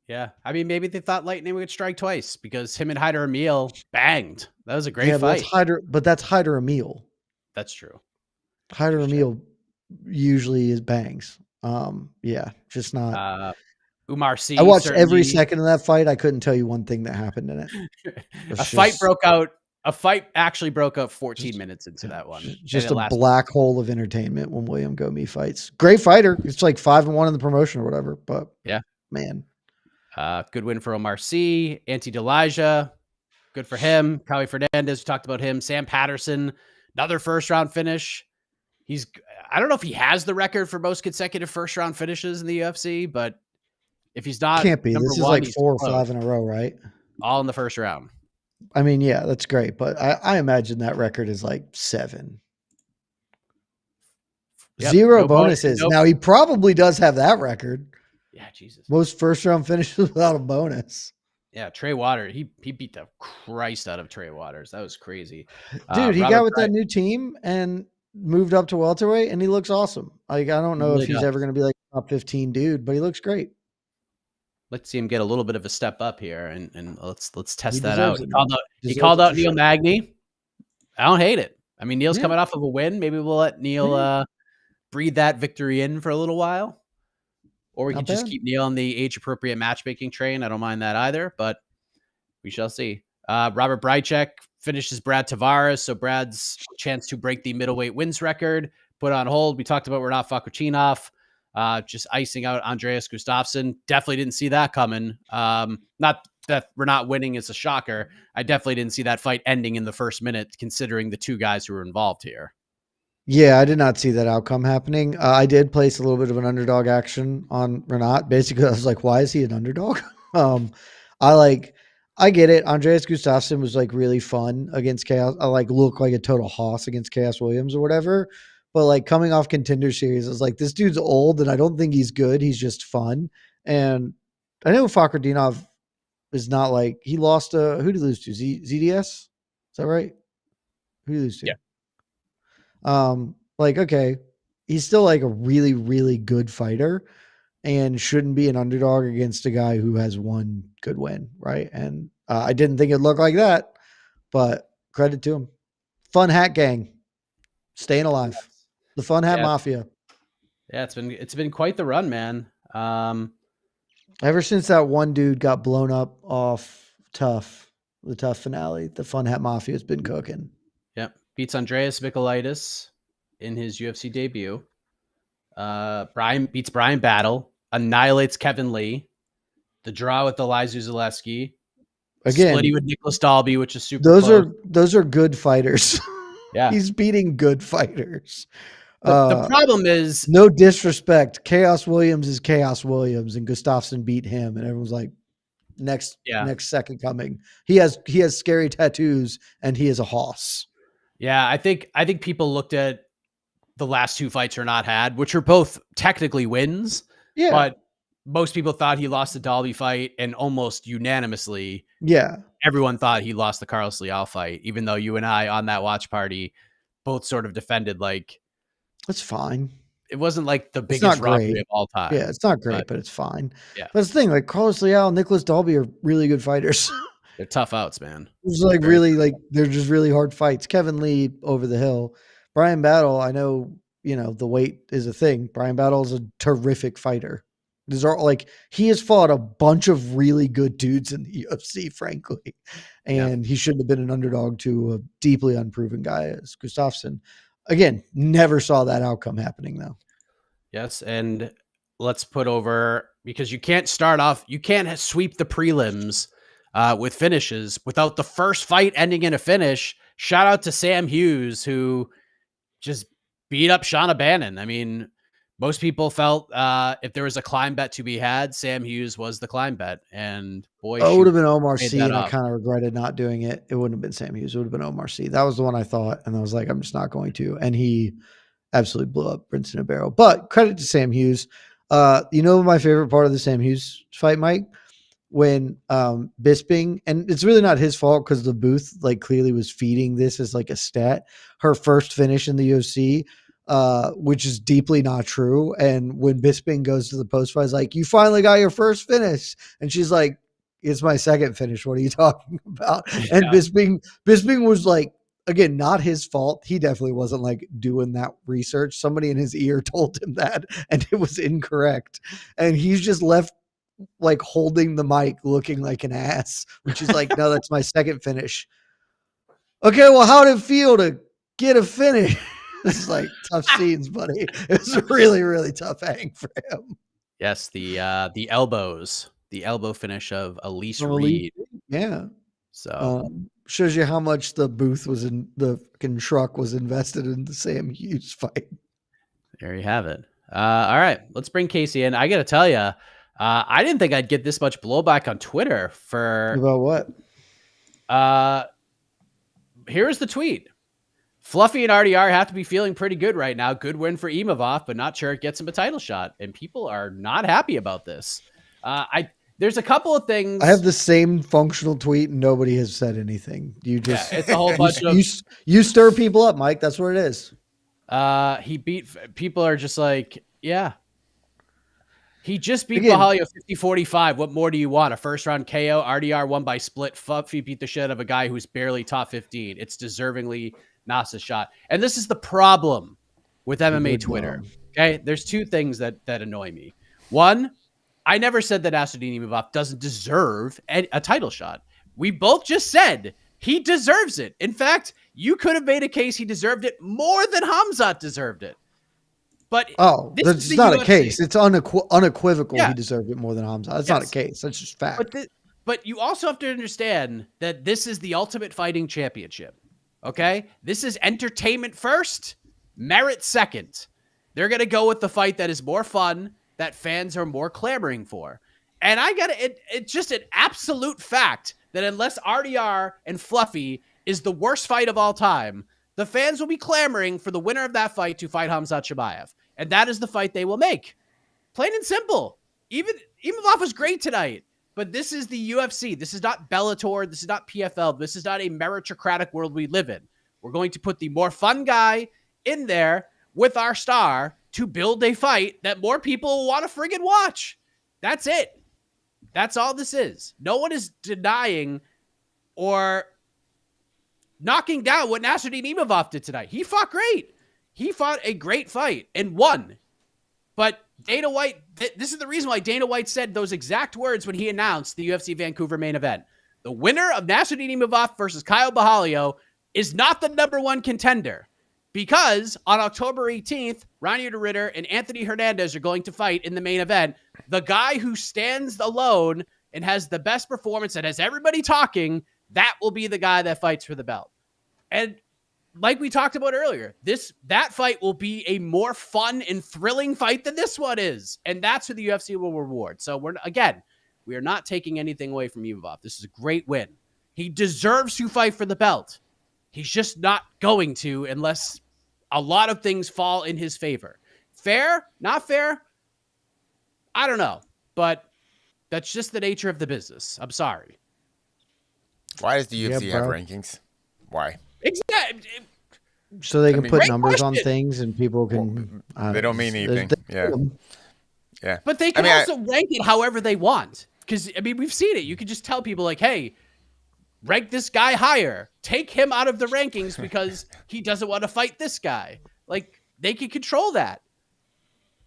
Yeah. I mean, maybe they thought Lightning would strike twice because him and Hyder Emil banged. That was a great fight. That's Hyder Emil. That's true. Hyder Emil usually is bangs. Just not. Umar C. I watched every second of that fight. I couldn't tell you one thing that happened in it. A fight actually broke out 14 minutes into that one. Just a black hole of entertainment when William Gomi fights. Great fighter. It's like 5-1 in the promotion or whatever. But yeah, man. Good win for Omar C. Ante Delija. Good for him. Cowie Fernandez, we talked about him. Sam Patterson, another first round finish. I don't know if he has the record for most consecutive first round finishes in the UFC, but if he's not, can't be. This is like 4 or 5 in a row, right? All in the first round. I mean, yeah, that's great, but I imagine that record is like 7. Yep, 0 bonuses. Now he probably does have that record. Yeah, Jesus. Most first round finishes without a bonus. Yeah, Trey Waters. He beat the Christ out of Trey Waters. That was crazy. Dude, he Robert got with Bryant, that new team and moved up to welterweight, and he looks awesome. Like, I don't he know if really he's ever does. going to be like a top 15 dude, but he looks great. Let's see him get a little bit of a step up here, and let's He test that out. deserves it, man. He Deserves called it out for Neil sure. Magny. I don't hate it. I mean, Neil's Yeah. coming off of a win. Maybe we'll let Neil Yeah. breathe that victory in for a little while, or we Not could just bad. keep Neil on the age appropriate matchmaking train. I don't mind that either, but we shall see. Robert Brychek finishes Brad Tavares, so Brad's chance to break the middleweight wins record put on hold. We talked about Renat Fakuchinov just icing out Andreas Gustafsson. Definitely didn't see that coming. Not that we're not winning is a shocker. I definitely didn't see that fight ending in the first minute, considering the two guys who were involved here. Yeah, I did not see that outcome happening. I did place a little bit of an underdog action on Renat. Basically, I was like, why is he an underdog? um, I get it. Andreas Gustafsson was like really fun against Chaos. I like look like a total hoss against Chaos Williams or whatever. But like coming off Contender Series, I was like, this dude's old and I don't think he's good. He's just fun. And I know Fakhretdinov is not like he lost who did he lose to? ZDS? Is that right? Who did he lose to? Yeah. Like, okay, he's still like a really, really good fighter and shouldn't be an underdog against a guy who has one good win, right? And I didn't think it'd look like that, but credit to him. Fun Hat Gang, staying alive. The Fun Hat Yeah, Mafia. yeah, it's been quite the run, man. Ever since that one dude got blown up off the Tough finale, the Fun Hat Mafia has been cooking. Yep, beats Andreas Mikulaitis in his UFC debut. Brian beats Brian Battle, annihilates Kevin Lee. The draw with Elizu Zaleski. Again, Splitty with Nicholas Dalby, which is super those close. those are good fighters. Yeah. He's beating good fighters. The problem is, no disrespect. Chaos Williams is Chaos Williams, and Gustafsson beat him, and everyone's like, next second coming. He has scary tattoos, and he is a hoss. yeah, I think people looked at the last two fights Renat had, which are both technically wins. Yeah. But most people thought he lost the Dalby fight, and almost unanimously, yeah, everyone thought he lost the Carlos Leal fight, even though you and I on that watch party both sort of defended like it's fine. It wasn't like the biggest robbery of all time. Yeah, it's not great, but it's fine. Yeah. But it's the thing, like Carlos Leal and Nicholas Dalby are really good fighters. They're tough outs, man. It's like really like they're just really hard fights. Kevin Lee over the hill. Brian Battle, I know, the weight is a thing. Brian Battle is a terrific fighter. These are like he has fought a bunch of really good dudes in the UFC, frankly. And he shouldn't have been an underdog to a deeply unproven guy as Gustafsson. Again, never saw that outcome happening though. Yes, and let's put over because you can't sweep the prelims with finishes without the first fight ending in a finish. Shout out to Sam Hughes, who just beat up Shauna Bannon. I mean, most people felt if there was a climb bet to be had, Sam Hughes was the climb bet. And boy, it would have been Omar made C, that and I up. kind of regretted not doing it. It wouldn't have been Sam Hughes. It would have been Omar C. That was the one I thought, and I was like, I'm just not going to. And he absolutely blew up Brinson and Barrow. But credit to Sam Hughes. My favorite part of the Sam Hughes fight, Mike? When Bisping, and it's really not his fault because the booth like clearly was feeding this as like a stat, her first finish in the UFC, which is deeply not true. And when Bisping goes to the post fight, like, you finally got your first finish. And she's like, it's my second finish. What are you talking about? Yeah. And Bisping was like, again, not his fault. He definitely wasn't like doing that research. Somebody in his ear told him that, and it was incorrect. And he's just left like holding the mic looking like an ass, which is like, no, that's my second finish. Okay, well, how did it feel to get a finish? This is like tough scenes, buddy. It was a really, really tough hang for him. Yes, the elbow finish of Elise Reed. Yeah. So shows you how much the booth was in the fucking truck was invested in the Sam Hughes fight. There you have it. All right, let's bring Casey in. I got to tell you, I didn't think I'd get this much blowback on Twitter for about what? Here's the tweet. Fluffy and RDR have to be feeling pretty good right now. Good win for Imavov, but not sure it gets him a title shot. And people are not happy about this. There's a couple of things. I have the same functional tweet and nobody has said anything. You just, it's a whole bunch of, you stir people up, Mike. That's what it is. he beat, people are just like, yeah. He just beat Borralho 50-45. What more do you want? A first-round KO? RDR won by split. Ruffy beat the shit out of a guy who's barely top 15. It's deservingly Nasa's shot. And this is the problem with MMA Twitter. Okay? There's two things that annoy me. One, I never said that Nasruddin Imavov doesn't deserve a title shot. We both just said he deserves it. In fact, you could have made a case he deserved it more than Khamzat deserved it. But that's not UFC. A case. It's unequivocal. Yeah. He deserved it more than Khamzat. That's not a case. That's just fact. But you also have to understand that this is the Ultimate Fighting Championship. Okay? This is entertainment first, merit second. They're going to go with the fight that is more fun, that fans are more clamoring for. And it's just an absolute fact that unless RDR and Fluffy is the worst fight of all time, the fans will be clamoring for the winner of that fight to fight Khamzat Chimaev. And that is the fight they will make. Plain and simple. Even Imavov was great tonight. But this is the UFC. This is not Bellator. This is not PFL. This is not a meritocratic world we live in. We're going to put the more fun guy in there with our star to build a fight that more people will want to friggin' watch. That's it. That's all this is. No one is denying or knocking down what Nasruddin Imavov did tonight. He fought great. He fought a great fight and won. But Dana White, this is the reason why Dana White said those exact words when he announced the UFC Vancouver main event. The winner of Nasruddin Imavov versus Kyle Borralho is not the number one contender because on October 18th, Ronnie de Ritter and Anthony Hernandez are going to fight in the main event. The guy who stands alone and has the best performance and has everybody talking, that will be the guy that fights for the belt. And like we talked about earlier, that fight will be a more fun and thrilling fight than this one is. And that's who the UFC will reward. So we are not taking anything away from Imavov. This is a great win. He deserves to fight for the belt. He's just not going to unless a lot of things fall in his favor. Fair? Not fair? I don't know. But that's just the nature of the business. I'm sorry. Why does the UFC have rankings? Why? Exactly. So they can put numbers on things and people can... they don't mean anything. Yeah. But they can also rank it however they want. Because, we've seen it. You can just tell people like, hey, rank this guy higher. Take him out of the rankings because he doesn't want to fight this guy. Like, they can control that.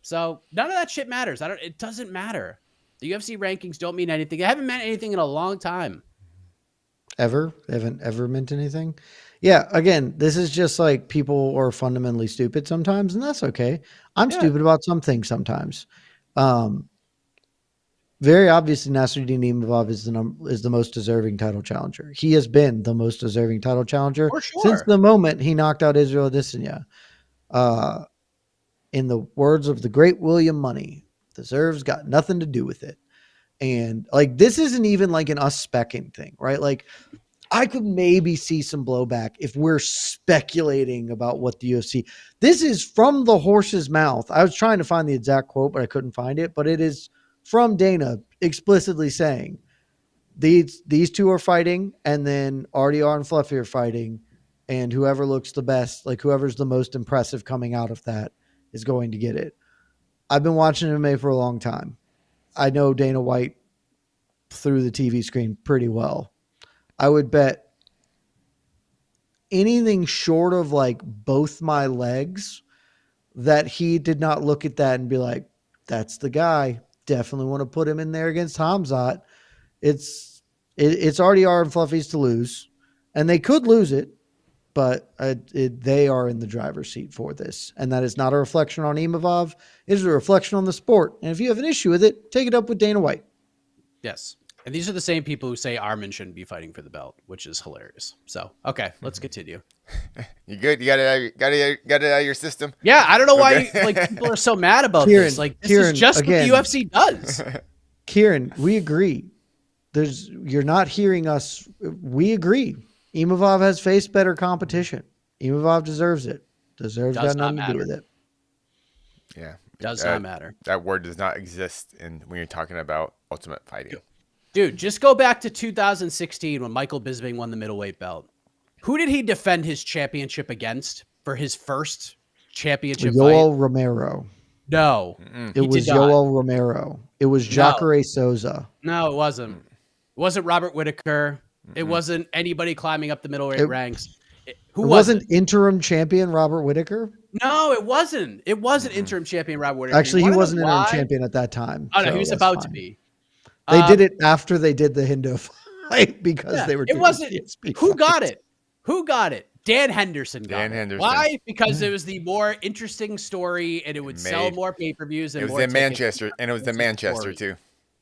So none of that shit matters. It doesn't matter. The UFC rankings don't mean anything. They haven't meant anything in a long time. Ever? They haven't ever meant anything? Yeah, again, this is just like people are fundamentally stupid sometimes, and that's okay. I'm stupid about some things sometimes. Very obviously, Nasruddin Imavov is the most deserving title challenger. He has been the most deserving title challenger since the moment he knocked out Israel Adesanya. In the words of the great William Money, deserves got nothing to do with it. And like, this isn't even like an us specking thing, right? Like, I could maybe see some blowback if we're speculating about what the UFC. This is from the horse's mouth. I was trying to find the exact quote, but I couldn't find it. But it is from Dana explicitly saying these two are fighting, and then RDR and Fluffy are fighting, and whoever looks the best, like whoever's the most impressive coming out of that, is going to get it. I've been watching MMA for a long time. I know Dana White through the TV screen pretty well. I would bet anything short of like both my legs that he did not look at that and be like, that's the guy. Definitely want to put him in there against Khamzat. It's RDR and Fluffy's to lose, and they could lose it, but they are in the driver's seat for this. And that is not a reflection on Imavov. It is a reflection on the sport. And if you have an issue with it, take it up with Dana White. Yes. And these are the same people who say Armin shouldn't be fighting for the belt, which is hilarious. So, okay, let's continue. You good? You got it out of your system? Yeah, I don't know why like people are so mad about this. Like, this is just again, what the UFC does. Kieran, we agree. You're not hearing us. We agree. Imavov has faced better competition. Imavov deserves it. Got nothing to do with it. Yeah. Does not matter. That word does not exist when you're talking about Ultimate Fighting. Dude, just go back to 2016 when Michael Bisping won the middleweight belt. Who did he defend his championship against for his first championship Yoel fight? Romero. No. It was Yoel Romero. It was Jacare Souza. No, it wasn't. It wasn't Robert Whittaker. It wasn't anybody climbing up the middleweight ranks. Who wasn't interim champion Robert Whittaker? No, it wasn't. It wasn't interim champion Robert Whittaker. Actually, he wasn't interim champion at that time. Oh, no, he was about to be. They did it after they did the Hendo fight because they were doing it wasn't. Who got it? Who got it? Dan Henderson got it. Why? Because it was the more interesting story and it would sell more pay-per-views. And it was in Manchester, and it was in Manchester too.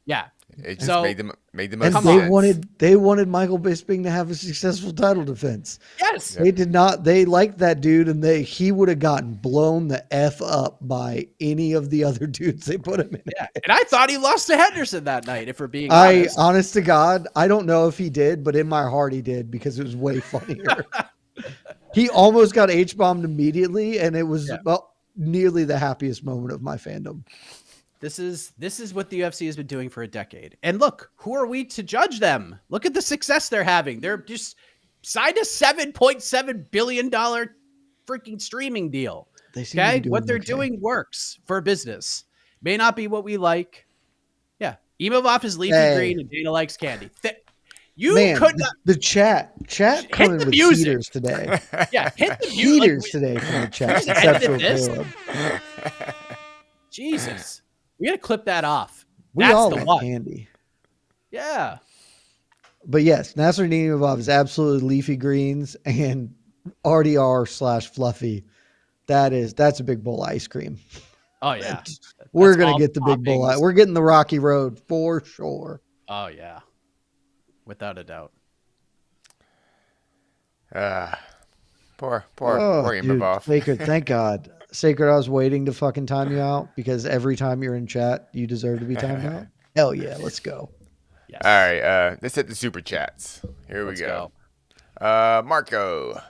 Yeah. It just made them and they wanted Michael Bisping to have a successful title defense. Yes. They did not. They liked that dude, and he would have gotten blown the F up by any of the other dudes they put him in. Yeah. And I thought he lost to Henderson that night, if we're being honest. Honest to God, I don't know if he did, but in my heart he did because it was way funnier. He almost got H-bombed immediately, and it was nearly the happiest moment of my fandom. This is what the UFC has been doing for a decade. And look, who are we to judge them? Look at the success they're having. They're just signed a $7.7 billion freaking streaming deal. Okay? What they're doing works for business. May not be what we like. Yeah. Imavov is leafy green and Dana likes candy. Could not. The chat coming with heaters today. Yeah, hit the heaters today from the chat. Exceptional. Jesus. We got to clip that off. That's all the one. Candy. Yeah. But yes, Nasser Imavov is absolutely leafy greens and RDR/fluffy. That's a big bowl of ice cream. Oh yeah. We're going to get the big bowl. We're getting the Rocky Road for sure. Oh yeah. Without a doubt. Poor Imavov. Sacred, thank God. Sacred, I was waiting to fucking time you out because every time you're in chat, you deserve to be timed out. Hell yeah, let's go. Yes. All right, let's hit the super chats. Here we go. Marco.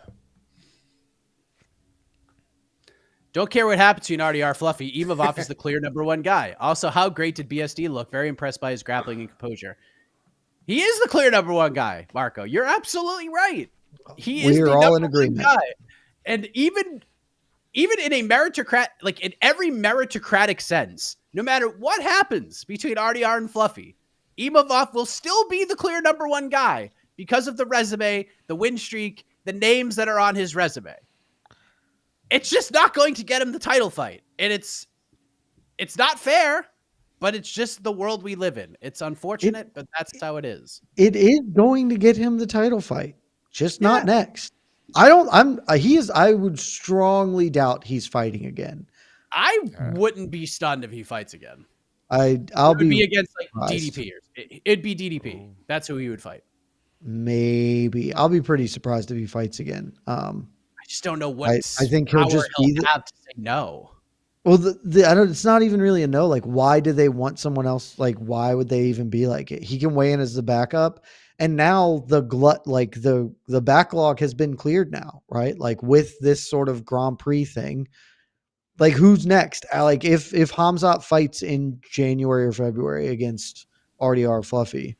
Don't care what happens to you in RDR Fluffy. Imavov is the clear #1 guy. Also, how great did BSD look? Very impressed by his grappling and composure. He is the clear #1 guy, Marco. You're absolutely right. We are all in agreement. Guy. And even in a in every meritocratic sense, no matter what happens between RDR and Fluffy, Imavov will still be the clear #1 guy because of the resume, the win streak, the names that are on his resume. It's just not going to get him the title fight. And it's not fair, but it's just the world we live in. It's unfortunate, but that's how it is. It is going to get him the title fight, just not next. I would strongly doubt he's fighting again. I wouldn't be stunned if he fights again. I'll be against DDP. It'd be DDP. That's who he would fight. Maybe I'll be pretty surprised if he fights again. I just don't know what. I think he'll just have to say no. Well, I don't. It's not even really a no. Like, why do they want someone else? Like, why would they even be like it? He can weigh in as the backup. And now the backlog has been cleared now, right? Like with this sort of Grand Prix thing, like who's next? Like if Hamzat fights in January or February against RDR Fluffy,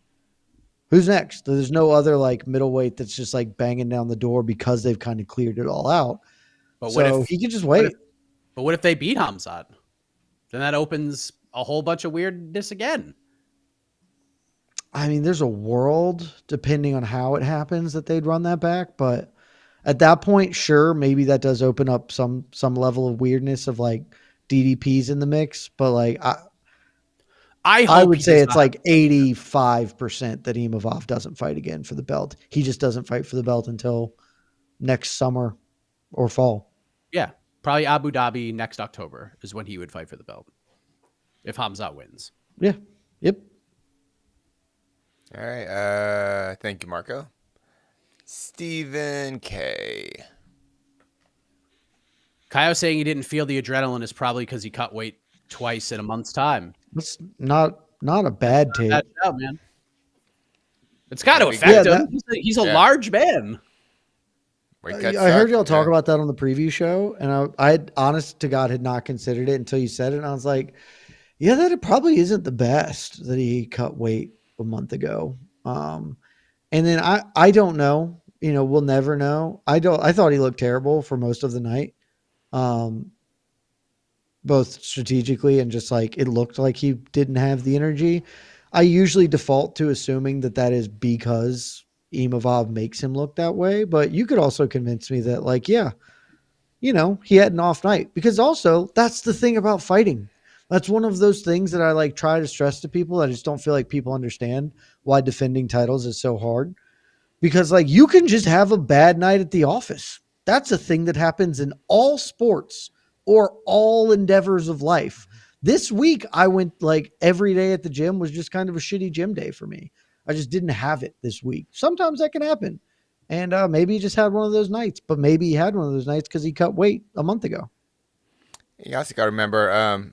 who's next? There's no other like middleweight that's just like banging down the door because they've kind of cleared it all out. But so he can just wait. But what if they beat Hamzat? Then that opens a whole bunch of weirdness again. I mean, there's a world, depending on how it happens, that they'd run that back. But at that point, sure, maybe that does open up some level of weirdness of like DDPs in the mix. But like, I would say it's like 85% that Imavov doesn't fight again for the belt. He just doesn't fight for the belt until next summer or fall. Yeah, probably Abu Dhabi next October is when he would fight for the belt if Hamzat wins. Yeah. Yep. All right. Thank you, Marco. Stephen K. Kyle saying he didn't feel the adrenaline is probably because he cut weight twice in a month's time. It's not a bad take. Man. It's got to affect him. He's a large man. Weight I cuts heard suck. y'all talk Yeah. about that on the preview show, and I had, honest to God, had not considered it until you said it. And I was like, yeah, that it probably isn't the best that he cut weight a month ago. And then I don't know. We'll never know. I thought he looked terrible for most of the night, um, both strategically and just like it looked like he didn't have the energy. I usually default to assuming that that is because Imavov makes him look that way, but you could also convince me that, like, yeah, he had an off night, because also that's the thing about fighting. That's one of those things that I like try to stress to people. I just don't feel like people understand why defending titles is so hard, because like you can just have a bad night at the office. That's a thing that happens in all sports or all endeavors of life. This week, I went like every day at the gym was just kind of a shitty gym day for me. I just didn't have it this week. Sometimes that can happen. And maybe he just had one of those nights, but maybe he had one of those nights because he cut weight a month ago. You also got to remember, I'm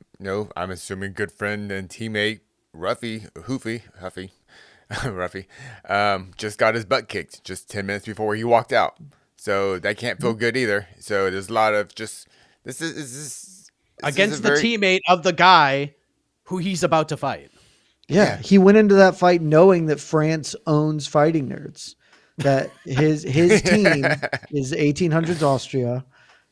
assuming good friend and teammate Ruffy, Ruffy, just got his butt kicked just 10 minutes before he walked out. So that can't feel good either. So there's a lot of just, this against the teammate of the guy who he's about to fight. Yeah, he went into that fight knowing that France owns Fighting Nerds, that his team is 1800s Austria,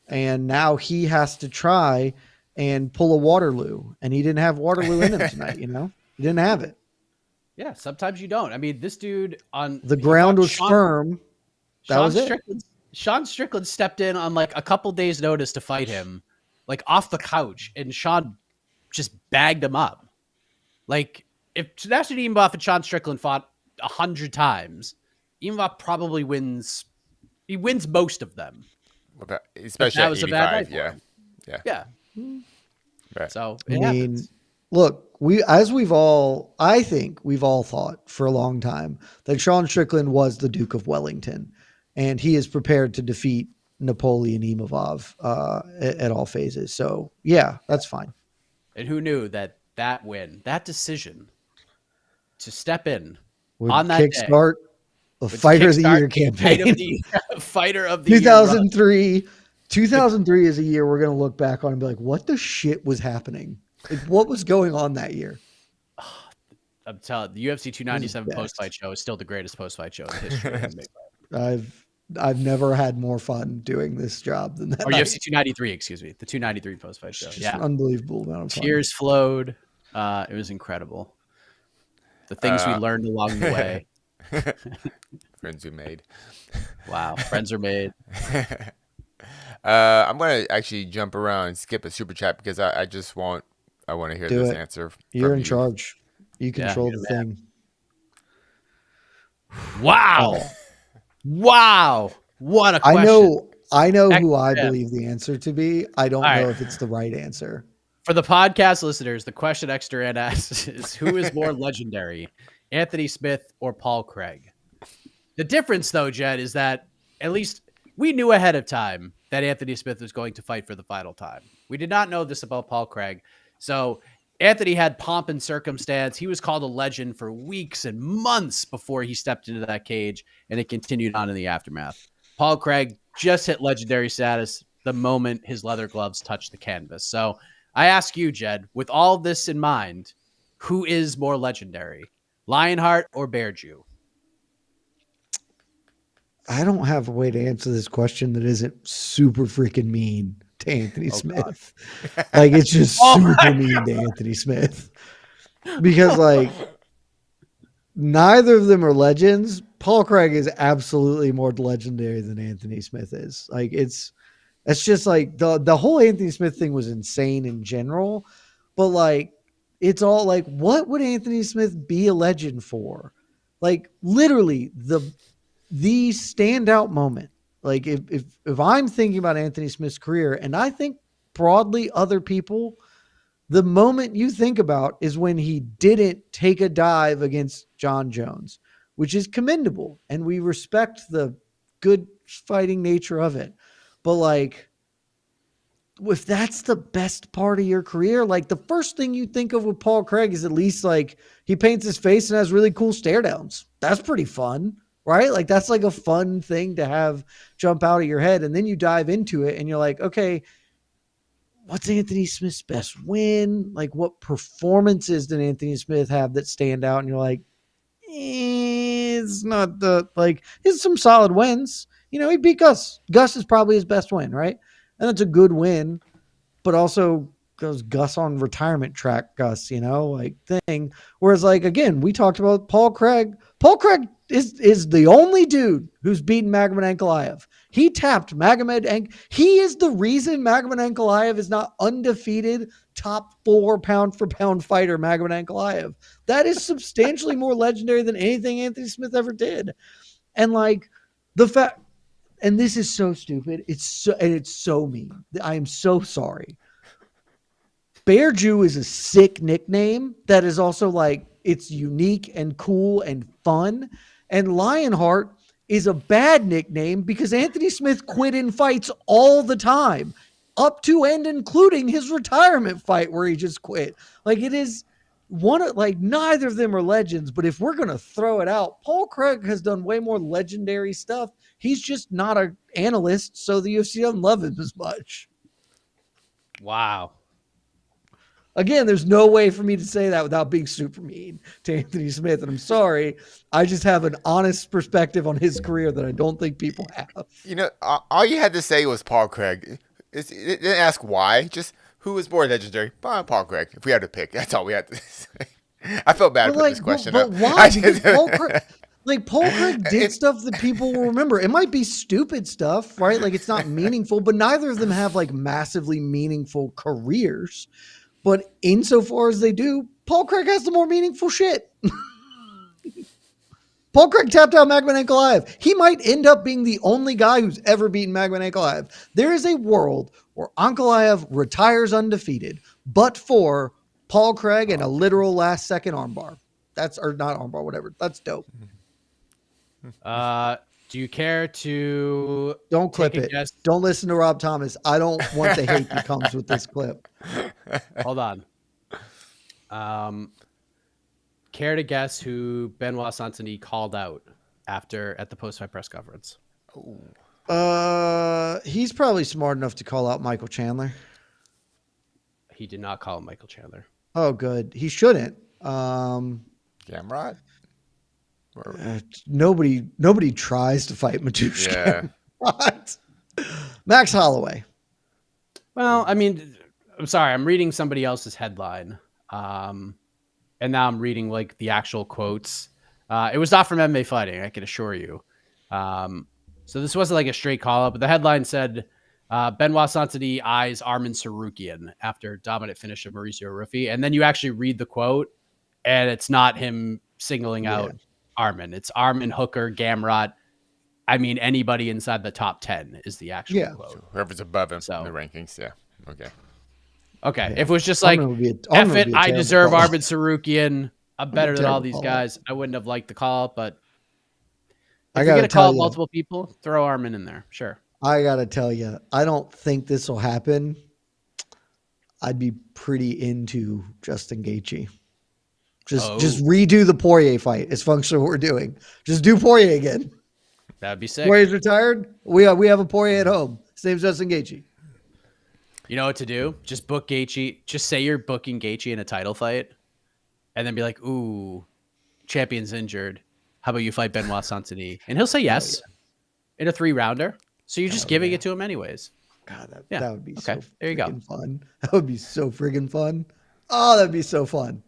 and now he has to try and pull a Waterloo, and he didn't have Waterloo in him tonight. He didn't have it. Yeah, sometimes you don't. I mean, this dude on the ground was firm. That was it. Sean Strickland stepped in on like a couple days' notice to fight him, like off the couch, and Sean just bagged him up. Like, if Sebastian Imavov and Sean Strickland fought 100 times, Imavov probably wins. He wins most of them. Okay. Especially that was 85, a bad night for him. Yeah. Right. So I mean, look, I think we've all thought for a long time that Sean Strickland was the Duke of Wellington, and he is prepared to defeat Napoleon Imavov at all phases. So yeah, that's fine. And who knew that win, that decision to step in would on that kickstart a Fighter of the Year campaign. Fighter of the Year. 2003. 2003 is a year we're going to look back on and be like, what the shit was happening? Like, what was going on that year? I'm telling you, the UFC 297 post-fight show is still the greatest post-fight show in history. I've never had more fun doing this job than that. Or UFC 293, excuse me. The 293 post-fight show. Yeah. Unbelievable amount of fun. Tears flowed. It was incredible. The things we learned along the way. Friends we made. Wow. Friends are made. I'm going to actually jump around and skip a super chat because I want to hear this answer. You're in charge. You control the thing. Wow. Wow. What a question. I know who I believe the answer to be. I don't know if it's the right answer. For the podcast listeners, the question Extra Ed asks is, who is more legendary, Anthony Smith or Paul Craig? The difference, though, Jed, is that at least we knew ahead of time that Anthony Smith was going to fight for the final time. We did not know this about Paul Craig. So Anthony had pomp and circumstance. He was called a legend for weeks and months before he stepped into that cage, and it continued on in the aftermath. Paul Craig just hit legendary status the moment his leather gloves touched the canvas. So I ask you, Jed, with all this in mind, who is more legendary, Lionheart or Bear Jew? I don't have a way to answer this question that isn't super freaking mean to Anthony Smith. Like, it's just super mean to Anthony Smith. Because, like, neither of them are legends. Paul Craig is absolutely more legendary than Anthony Smith is. Like, it's just like the whole Anthony Smith thing was insane in general. But, like, it's all like, what would Anthony Smith be a legend for? Like, literally, the standout moment. Like, if I'm thinking about Anthony Smith's career, and I think broadly other people, the moment you think about is when he didn't take a dive against John Jones, which is commendable, and we respect the good fighting nature of it. But, like, if that's the best part of your career, like, the first thing you think of with Paul Craig is at least, like, he paints his face and has really cool stare downs. That's pretty fun. right? Like that's like a fun thing to have jump out of your head. And then you dive into it and you're like, okay, what's Anthony Smith's best win? Like what performances did Anthony Smith have that stand out? And you're like, it's not the, like, it's some solid wins. You know, he beat Gus. Gus is probably his best win, right? And it's a good win, but also goes Gus on retirement track, Gus, you know, like thing. Whereas, like, again, we talked about Paul Craig. Paul Craig is the only dude who's beaten Magomed Ankalaev. He tapped Magomed. He is the reason Magomed Ankalaev is not undefeated top 4 pound for pound fighter Magomed Ankalaev. That is substantially more legendary than anything Anthony Smith ever did. And like the fact, and this is so stupid. It's so mean. I am so sorry. Bear Jew is a sick nickname that is also like, it's unique and cool and fun. And Lionheart is a bad nickname because Anthony Smith quit in fights all the time, up to and including his retirement fight where he just quit. Like it is like neither of them are legends, but if we're going to throw it out, Paul Craig has done way more legendary stuff. He's just not an analyst, so the UFC doesn't love him as much. Wow. Again, there's no way for me to say that without being super mean to Anthony Smith. And I'm sorry. I just have an honest perspective on his career that I don't think people have. You know, all you had to say was Paul Craig. It didn't ask why. Just who was more legendary? Paul Craig. If we had to pick, that's all we had to say. I felt bad for this question. But why? Paul Craig did stuff that people will remember. It might be stupid stuff, right? Like it's not meaningful, but neither of them have like massively meaningful careers. But insofar as they do, Paul Craig has the more meaningful shit. Paul Craig tapped out Magomed Ankalaev. He might end up being the only guy who's ever beaten Magomed Ankalaev. There is a world where Ankalaev retires undefeated, but for Paul Craig and a literal last second armbar. Or not armbar, whatever. That's dope. Do you care to don't clip it? Guess? Don't listen to Rob Thomas. I don't want the hate that comes with this clip. Hold on. Care to guess who Benoit Saint Denis called out at the post-fight press conference? He's probably smart enough to call out Michael Chandler. He did not call him Michael Chandler. Oh, good. He shouldn't. Gamrot? Nobody tries to fight Mateusz. Yeah. What? Max Holloway. Well, I mean, I'm sorry. I'm reading somebody else's headline. And now I'm reading like the actual quotes. It was not from MMA Fighting, I can assure you. So this wasn't like a straight call up, but the headline said, Benoit Saint Denis eyes Arman Sarukian after dominant finish of Mauricio Ruffy. And then you actually read the quote and it's not him singling out Arman. It's Arman, Hooker, Gamrot. I mean, anybody inside the top 10 is the actual quote. So whoever's above him in the rankings. Yeah. Okay. Okay. Yeah. If it was just like, F it, I deserve Arman Sarukian. I'm better than all these guys. I wouldn't have liked the call, but if you're going to call multiple people, throw Arman in there. Sure. I got to tell you, I don't think this will happen. I'd be pretty into Justin Gaethje. Just redo the Poirier fight. It's functionally what we're doing. Just do Poirier again. That'd be sick. Poirier's retired. We have a Poirier at home. His name's Justin Gaethje. You know what to do? Just book Gaethje. Just say you're booking Gaethje in a title fight, and then be like, "Ooh, champion's injured. How about you fight Benoit Saint Denis?" And he'll say yes in a 3-rounder. So you're just giving it to him anyways. God, that would be so there you go. Fun. That would be so friggin' fun. Oh, that'd be so fun.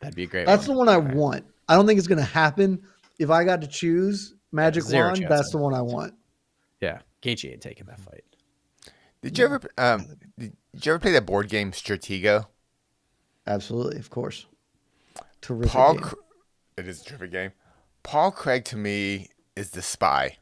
That'd be a great. That's the one I want. I don't think it's gonna happen. If I got to choose Magic Wand, that's the one I want. Yeah, Gaethje ain't taking that fight. Did you ever play that board game Stratego? Absolutely, of course. Terrific game. It is a terrific game. Paul Craig to me is the spy.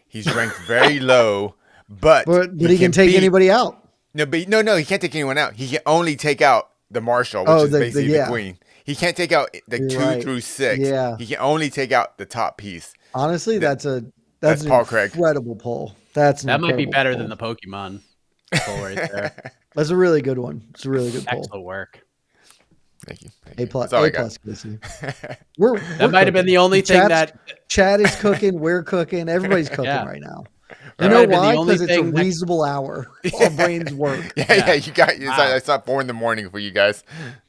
He's ranked very low, but he can take anybody out. No, he can't take anyone out. He can only take out the marshal, which is basically the queen. He can't take out the 2 through 6. Yeah. He can only take out the top piece. Honestly, that's Paul Craig. Incredible pull. That might be better than the Pokemon pull right there. That's a really good one. It's a really good pull. Excellent work. Thank you. A plus, That's all I A got. plus, Casey. We're That might have been the only thing Chad is cooking. We're cooking. Everybody's cooking Yeah. right now. That You might know have been the why? only Because it's a thing that- reasonable hour. Our brains work. Yeah. You got. Wow. It's not 4 in the morning for you guys.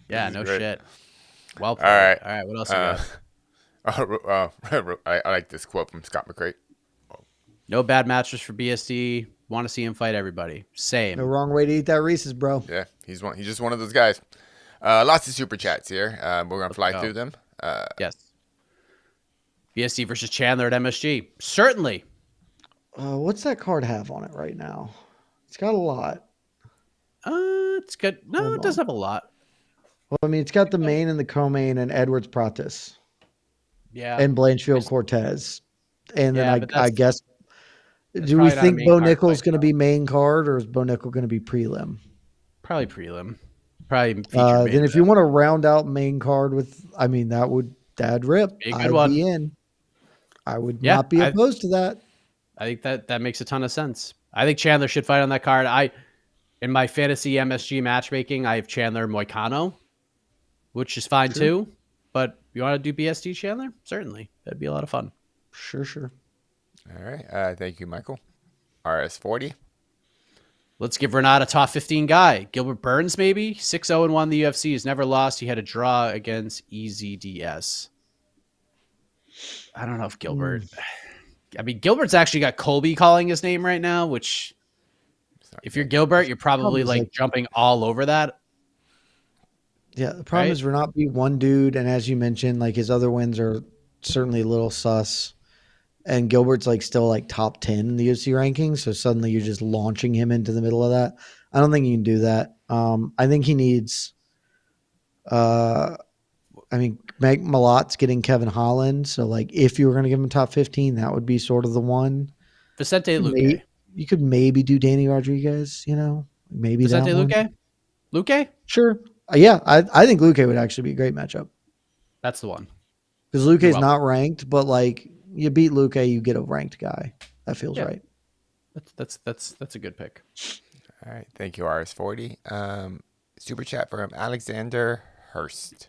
Yeah, This is no great. shit. Well played. All right. What else you got? I like this quote from Scott McCray. No bad matches for BSD. Want to see him fight everybody. Same. No wrong way to eat that Reese's, bro. Yeah, he's just one of those guys. Lots of super chats here. We're gonna fly through them. Yes. BSD versus Chandler at MSG. Certainly. What's that card have on it right now? It's got a lot. It's good. No, Hold it doesn't on. have a lot. Well, I mean, it's got the main and the co-main and Edwards Pratis Yeah. and Blanchfield Cortez. And then but I guess, do we probably not a think main Bo card Nickel's fight, going to be main card or is Bo Nickel going to be prelim? Probably prelim. Probably featured main Then if you want to round out main card with, I mean, that'd rip. Be a good I'd one. be in. I would Yeah, not be opposed to that. I think that makes a ton of sense. I think Chandler should fight on that card. In my fantasy MSG matchmaking, I have Chandler Moicano, which is fine too. But you want to do BSD Chandler? Certainly. That'd be a lot of fun. Sure. All right. Thank you, Michael. RS40. Let's give Renat a top 15 guy. Gilbert Burns, maybe? 6-0-1 in the UFC. He's never lost. He had a draw against EZDS. I don't know if Gilbert... I mean, Gilbert's actually got Colby calling his name right now, which if you're Gilbert, you're probably like jumping all over that. Yeah, the problem is Renat beat one dude, and as you mentioned, like his other wins are certainly a little sus. And Gilbert's like still like top 10 in the UFC rankings, so suddenly you're just launching him into the middle of that. I don't think you can do that. I think he needs Meg Malot's getting Kevin Holland, so like if you were going to give him top 15, that would be sort of the one. Vicente Luque. You could maybe do Danny Rodriguez, maybe Vicente that one. Luque? Luque? Sure. Yeah, I think Luque would actually be a great matchup. That's the one. Because Luque's not ranked, but like you beat Luque, you get a ranked guy. That feels right. That's a good pick. All right. Thank you, RS40. Super chat from Alexander Hurst.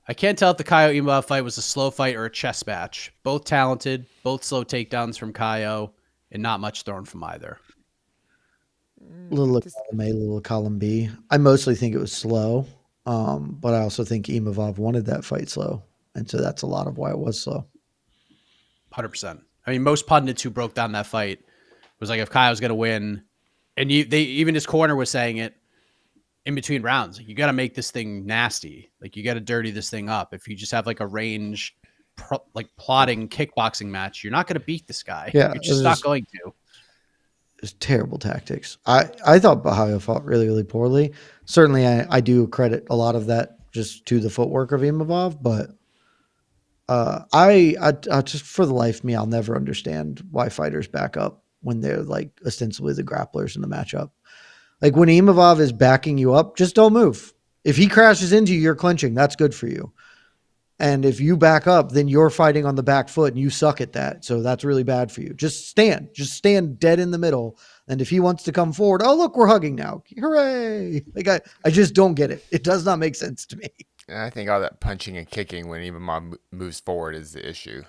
I can't tell if the Kaio Imavov fight was a slow fight or a chess match. Both talented, both slow takedowns from Kaio, and not much thrown from either. Little column A, little column B. I mostly think it was slow, but I also think Imavov wanted that fight slow, and so that's a lot of why it was slow. 100%. I mean, most pundits who broke down that fight was like, if Kaio's going to win, and even his corner was saying it in between rounds, like, you got to make this thing nasty. Like, you got to dirty this thing up. If you just have like a range, plotting kickboxing match, you're not going to beat this guy. Yeah, you're just not going to. It's terrible tactics. I thought Borralho fought really, really poorly. Certainly, I do credit a lot of that just to the footwork of Imavov, but I just, for the life of me, I'll never understand why fighters back up when they're like ostensibly the grapplers in the matchup. Like when Imavov is backing you up, just don't move. If he crashes into you, you're clinching. That's good for you. And if you back up, then you're fighting on the back foot and you suck at that. So that's really bad for you. Just stand dead in the middle. And if he wants to come forward, oh, look, we're hugging now. Hooray. Like I just don't get it. It does not make sense to me. And I think all that punching and kicking when Imavov moves forward is the issue.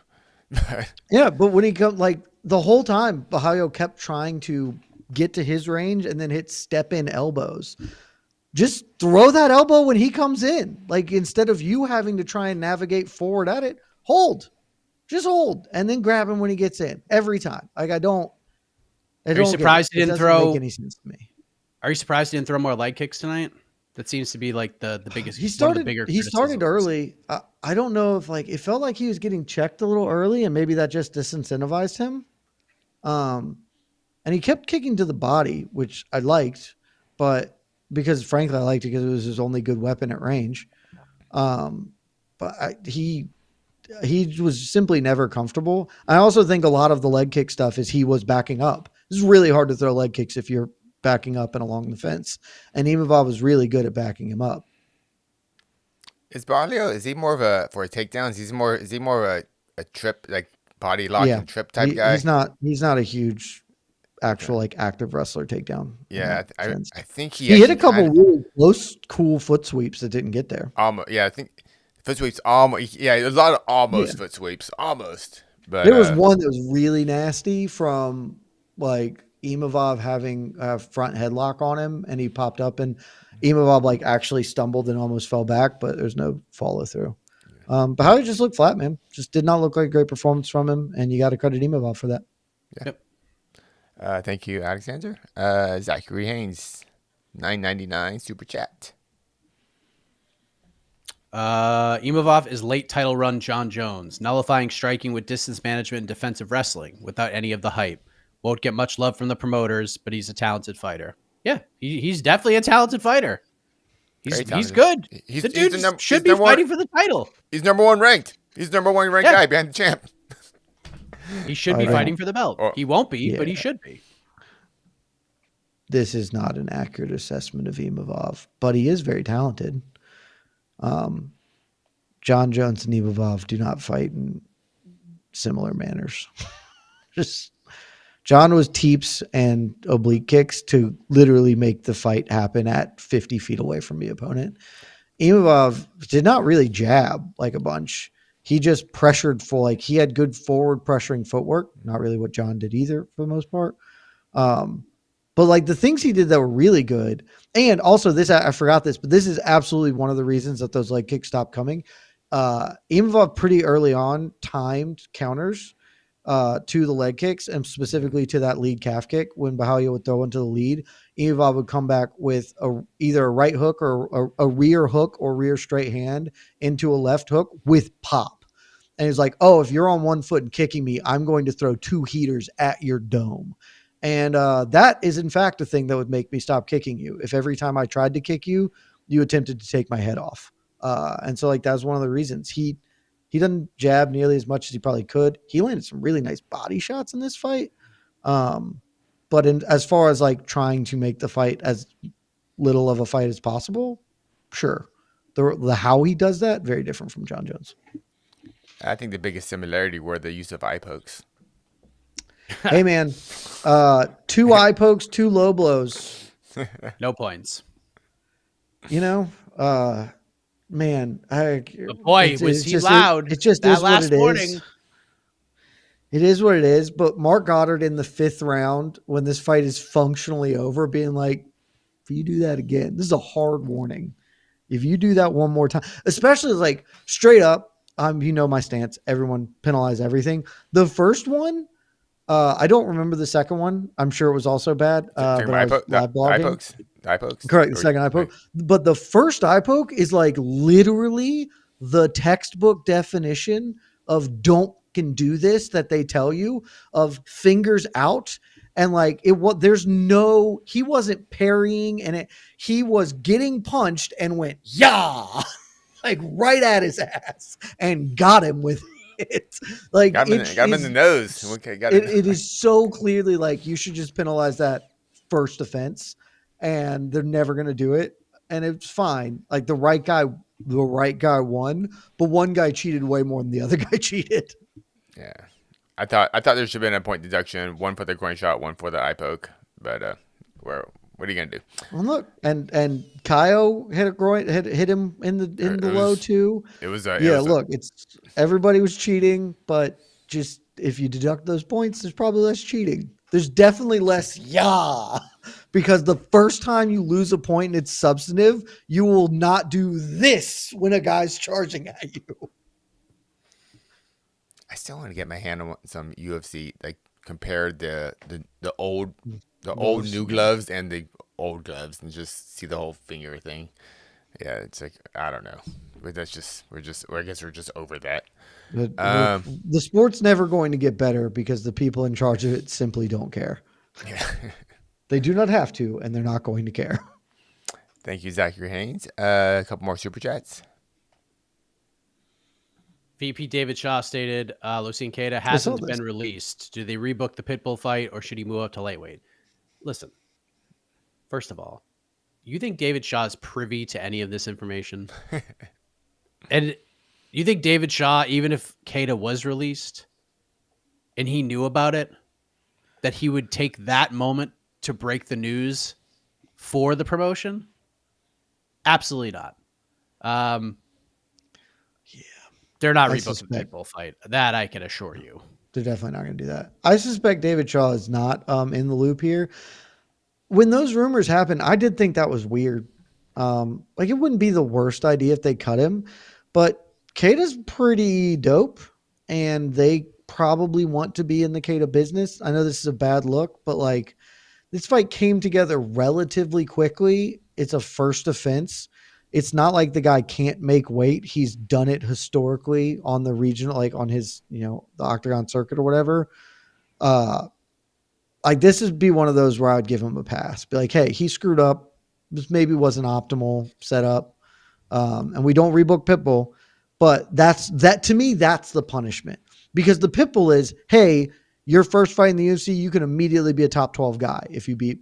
Yeah, but when he comes, like the whole time, Borralho kept trying to get to his range and then hit step-in elbows. Just throw that elbow when he comes in. Like instead of you having to try and navigate forward at it, just hold and then grab him when he gets in every time. Like I don't. Are you surprised he didn't throw? Make any sense to me. Are you surprised he didn't throw more leg kicks tonight? That seems to be like the biggest. He started early. I don't know if like it felt like he was getting checked a little early, and maybe that just disincentivized him. And he kept kicking to the body, which I liked, but because frankly I liked it because it was his only good weapon at range. But he was simply never comfortable. I also think a lot of the leg kick stuff is he was backing up. It's really hard to throw leg kicks if you're backing up and along the fence. And Imavov was really good at backing him up. Is Borralho, is he more of a, for takedowns, is he more of a trip, like body locking trip type guy? He's not a huge actual like active wrestler takedown. in Yeah, that sense. I think He hit a actually couple kinda- really close, cool foot sweeps that didn't get there. almost. Yeah, I think foot sweeps almost. Yeah, there's a lot of Yeah. almost foot sweeps, almost. But There was one that was really nasty from like Imavov having a front headlock on him, and he popped up, and Imavov like actually stumbled and almost fell back, but there's no follow through. But how he just looked flat, man. Just did not look like a great performance from him, and you got to credit Imavov for that. thank you, Alexander. Zachary Haynes, $9.99 super chat. Imavov is late title run John Jones, nullifying striking with distance management and defensive wrestling without any of the hype. Won't get much love from the promoters, but he's a talented fighter. Yeah, he's definitely a talented fighter. He's good. The dude should be fighting for the title. He's number one ranked. He's number one ranked guy behind the champ. He should be fighting for the belt. He won't be, but he should be. This is not an accurate assessment of Imavov, but he is very talented. John Jones and Imavov do not fight in similar manners. Just John was teeps and oblique kicks to literally make the fight happen at 50 feet away from the opponent. Imavov did not really jab like a bunch. He just pressured full, like he had good forward pressuring footwork. Not really what John did either for the most part. But like the things he did that were really good. And also this, I forgot this, but this is absolutely one of the reasons that those leg kicks stopped coming. Imavov pretty early on timed counters to the leg kicks and specifically to that lead calf kick. When Borralho would throw into the lead, Imavov would come back with either a right hook or a rear hook or rear straight hand into a left hook with pop. And he's like, oh, if you're on one foot and kicking me, I'm going to throw two heaters at your dome. And that is, in fact, a thing that would make me stop kicking you. If every time I tried to kick you, you attempted to take my head off. And so, like, that was one of the reasons. He doesn't jab nearly as much as he probably could. He landed some really nice body shots in this fight. But as far as, like, trying to make the fight as little of a fight as possible, sure. The how he does that, very different from John Jones. I think the biggest similarity were the use of eye pokes. Hey, man, 2 eye pokes, 2 low blows. No points. You know, man. But boy, was he loud. It just that is last what it morning. is. It is what it is. But Mark Goddard in the 5th round, when this fight is functionally over, being like, if you do that again, this is a hard warning. If you do that one more time, especially like straight up, you know my stance. Everyone penalize everything. The first one, I don't remember the second one. I'm sure it was also bad. But I was live blogging. Eye pokes. Correct. The second eye poke. Right. But the first eye poke is like literally the textbook definition of don't can do this that they tell you, of fingers out. And like he wasn't parrying, and he was getting punched and went, yeah, like right at his ass and got him with it. Like got him in the nose. Okay, it is so clearly like you should just penalize that first offense, and they're never going to do it. And it's fine. Like the right guy won, but one guy cheated way more than the other guy cheated. Yeah. I thought there should have been a point deduction, one for the groin shot, one for the eye poke. But what are you gonna do? Well, look, and Kaio hit a groin, hit him in the low too. It was it's everybody was cheating, but just if you deduct those points, there's probably less cheating. There's definitely less because the first time you lose a point and it's substantive, you will not do this when a guy's charging at you. I still want to get my hand on some UFC, like compare the old new gloves and the old gloves, and just see the whole finger thing. Yeah, it's like I don't know, but I guess we're just over that. The sport's never going to get better because the people in charge of it simply don't care. Yeah, they do not have to, and they're not going to care. Thank you, Zachary Haynes. A couple more super chats. VP David Shaw stated, Lucien Queta hasn't been released. Do they rebook the Pitbull fight, or should he move up to lightweight? Listen, first of all, you think David Shaw is privy to any of this information? And you think David Shaw, even if Queta was released and he knew about it, that he would take that moment to break the news for the promotion? Absolutely not. They're not rebooking the Pitbull fight. That I can assure you. They're definitely not going to do that. I suspect David Shaw is not in the loop here. When those rumors happened, I did think that was weird. Like, it wouldn't be the worst idea if they cut him, but Keita's pretty dope, and they probably want to be in the Keita business. I know this is a bad look, but like, this fight came together relatively quickly. It's a first offense. It's not like the guy can't make weight. He's done it historically on the regional, like on his, the Octagon circuit or whatever. Like, this would be one of those where I would give him a pass. Be like, hey, he screwed up. This maybe wasn't optimal setup. And we don't rebook Pitbull. But that to me, that's the punishment. Because the Pitbull is, hey, your first fight in the UFC, you can immediately be a top 12 guy if you beat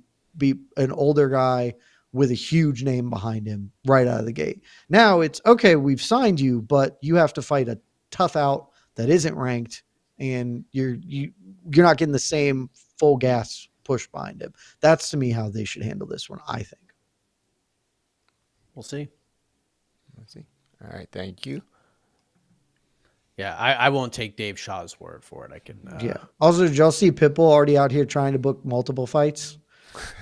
an older guy with a huge name behind him right out of the gate. Now it's, okay, we've signed you, but you have to fight a tough out that isn't ranked, and you're not getting the same full gas push behind him. That's, to me, how they should handle this one, I think. We'll see. All right, thank you. Yeah, I won't take Dave Shaw's word for it. I can. Yeah. Also, did y'all see Pitbull already out here trying to book multiple fights?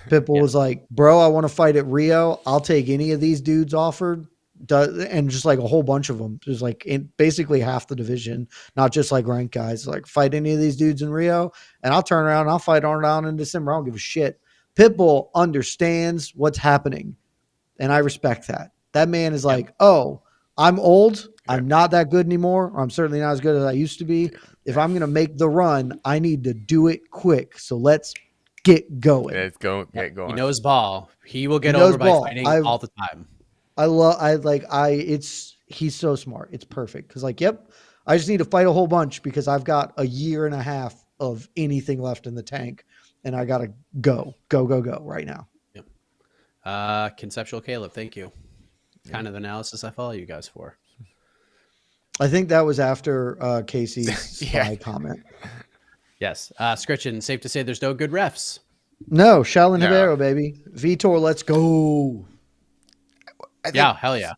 Pitbull was like, bro, I want to fight at Rio. I'll take any of these dudes offered. And just like a whole bunch of them. There's like basically half the division, not just like ranked guys. Like, fight any of these dudes in Rio, and I'll turn around and I'll fight Arnold in December. I don't give a shit. Pitbull understands what's happening, and I respect that. That man is like, oh, I'm old. I'm not that good anymore. Or I'm certainly not as good as I used to be. If I'm going to make the run, I need to do it quick. So let's get going. Let's go. Get going. He knows ball. He will get over by fighting all the time. He's so smart. It's perfect. Cause like, yep, I just need to fight a whole bunch because I've got a year and a half of anything left in the tank, and I got to go right now. Yep. Conceptual Caleb. Thank you. Kind of analysis I follow you guys for. I think that was after Casey's spy comment. Yes. Scritchin, safe to say there's no good refs. No, Shaolin Hibero, baby. Vitor, let's go. Yeah, hell yeah.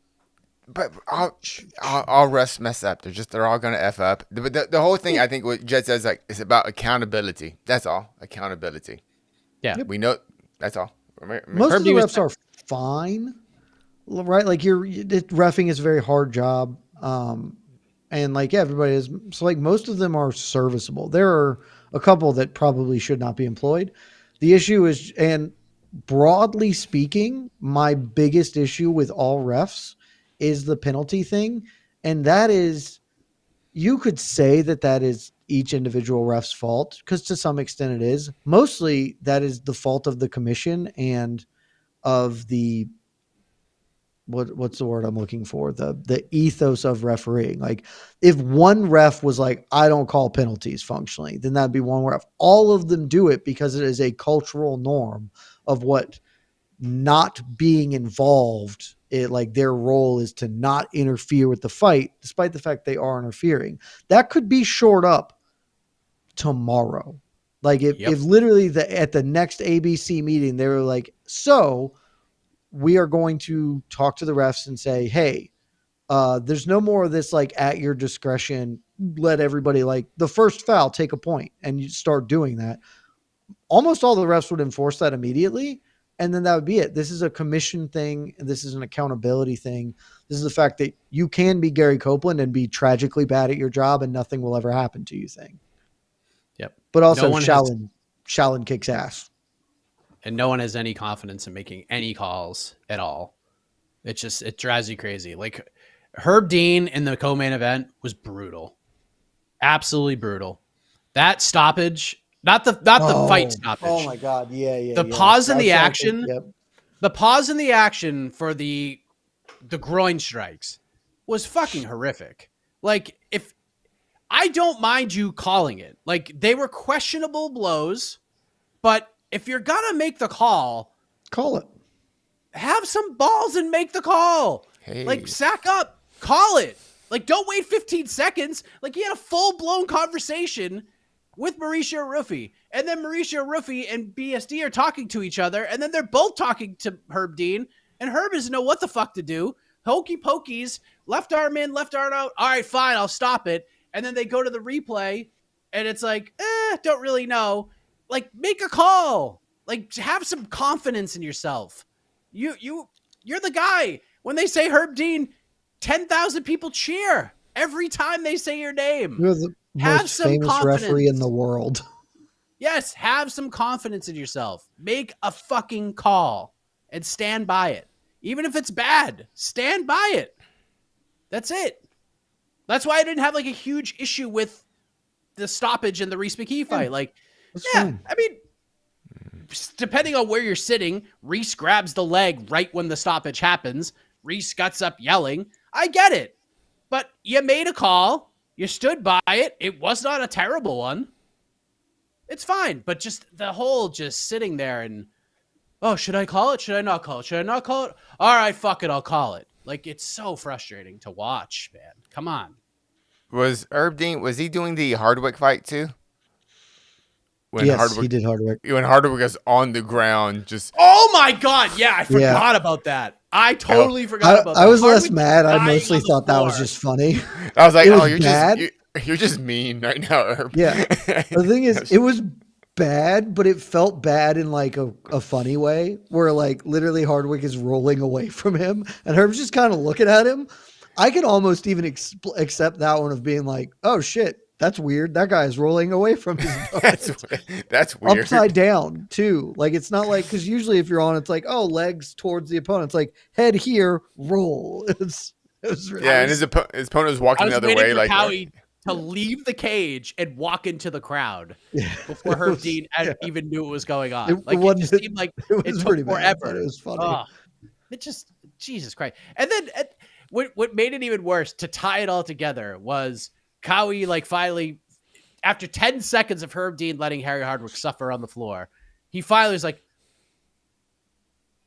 But all refs mess up. They're all gonna F up. But the whole thing, I think, what Jed says, like, it's about accountability. That's all. Accountability. Yeah, we know. That's all. Most of the refs are fine, right? Like, reffing is a very hard job. And like, everybody is. So like, most of them are serviceable. There are a couple that probably should not be employed. The issue is, and broadly speaking, my biggest issue with all refs is the penalty thing. And that is, you could say that is each individual ref's fault, because to some extent it is. Mostly that is the fault of the commission and of the, what's the word I'm looking for? The ethos of refereeing. Like, if one ref was like, I don't call penalties functionally, then that'd be one ref. All of them do it because it is a cultural norm of what not being involved, like, their role is to not interfere with the fight, despite the fact they are interfering. That could be shored up tomorrow. Like, if literally at the next ABC meeting, they were like, so we are going to talk to the refs and say, hey, there's no more of this, like, at your discretion, let everybody, like, the first foul, take a point, and you start doing that. Almost all the refs would enforce that immediately, and then that would be it. This is a commission thing. This is an accountability thing. This is the fact that you can be Gary Copeland and be tragically bad at your job and nothing will ever happen to you thing. Yep. But also, Shaolin kicks ass. And no one has any confidence in making any calls at all. It drives you crazy. Like, Herb Dean in the co-main event was brutal. Absolutely brutal. That stoppage, not the fight stoppage. Oh my God. Yeah. The pause in the action. The pause in the action for the groin strikes was fucking horrific. Like, if I don't mind you calling it, like, they were questionable blows, but if you're gonna make the call it. Have some balls and make the call. Hey. Like, sack up, call it. Like, don't wait 15 seconds. Like, he had a full-blown conversation with Mauricio Ruffy. And then Mauricio Ruffy and BSD are talking to each other, and then they're both talking to Herb Dean, and Herb doesn't know what the fuck to do. Hokey pokeys, left arm in, left arm out. All right, fine, I'll stop it. And then they go to the replay, and it's like, don't really know. Like, make a call. Like, have some confidence in yourself. You're the guy. When they say Herb Dean, 10,000 people cheer every time they say your name. You're the most famous referee in the world. Yes, have some confidence in yourself. Make a fucking call and stand by it. Even if it's bad, stand by it. That's it. That's why I didn't have like a huge issue with the stoppage in the Reese McKee fight. Like, fine. I mean, depending on where you're sitting, Reese grabs the leg right when the stoppage happens. Reese guts up yelling. I get it. But you made a call. You stood by it. It was not a terrible one. It's fine. But just the whole just sitting there and, oh, should I call it? Should I not call it? Should I not call it? All right, fuck it. I'll call it. Like, it's so frustrating to watch, man. Come on. Was Herb Dean, was he doing the Hardwick fight too? Yes, he did Hardwick. When Hardwick was on the ground, just... Oh my God. Yeah, I forgot about that. I totally forgot about that. I was less mad. I mostly thought that was just funny. I was like, oh, you're just mean right now, Herb. Yeah. The thing is, it was bad, but it felt bad in like a funny way where like literally Hardwick is rolling away from him and Herb's just kind of looking at him. I could almost even accept that one of being like, oh shit, that's weird. That guy is rolling away from his That's weird. Upside down too. Like it's not like, because usually if you're on, it's like, oh, legs towards the opponent. It's like head here, roll. It was really and his opponent was walking the other way. Like Cowie to leave the cage and walk into the crowd before Herb Dean even knew what was going on. It just seemed like it took pretty forever. Bad, it was funny. It just, Jesus Christ. And then what made it even worse to tie it all together was Cowie, like finally, after 10 seconds of Herb Dean letting Harry Hardwick suffer on the floor, he finally was like,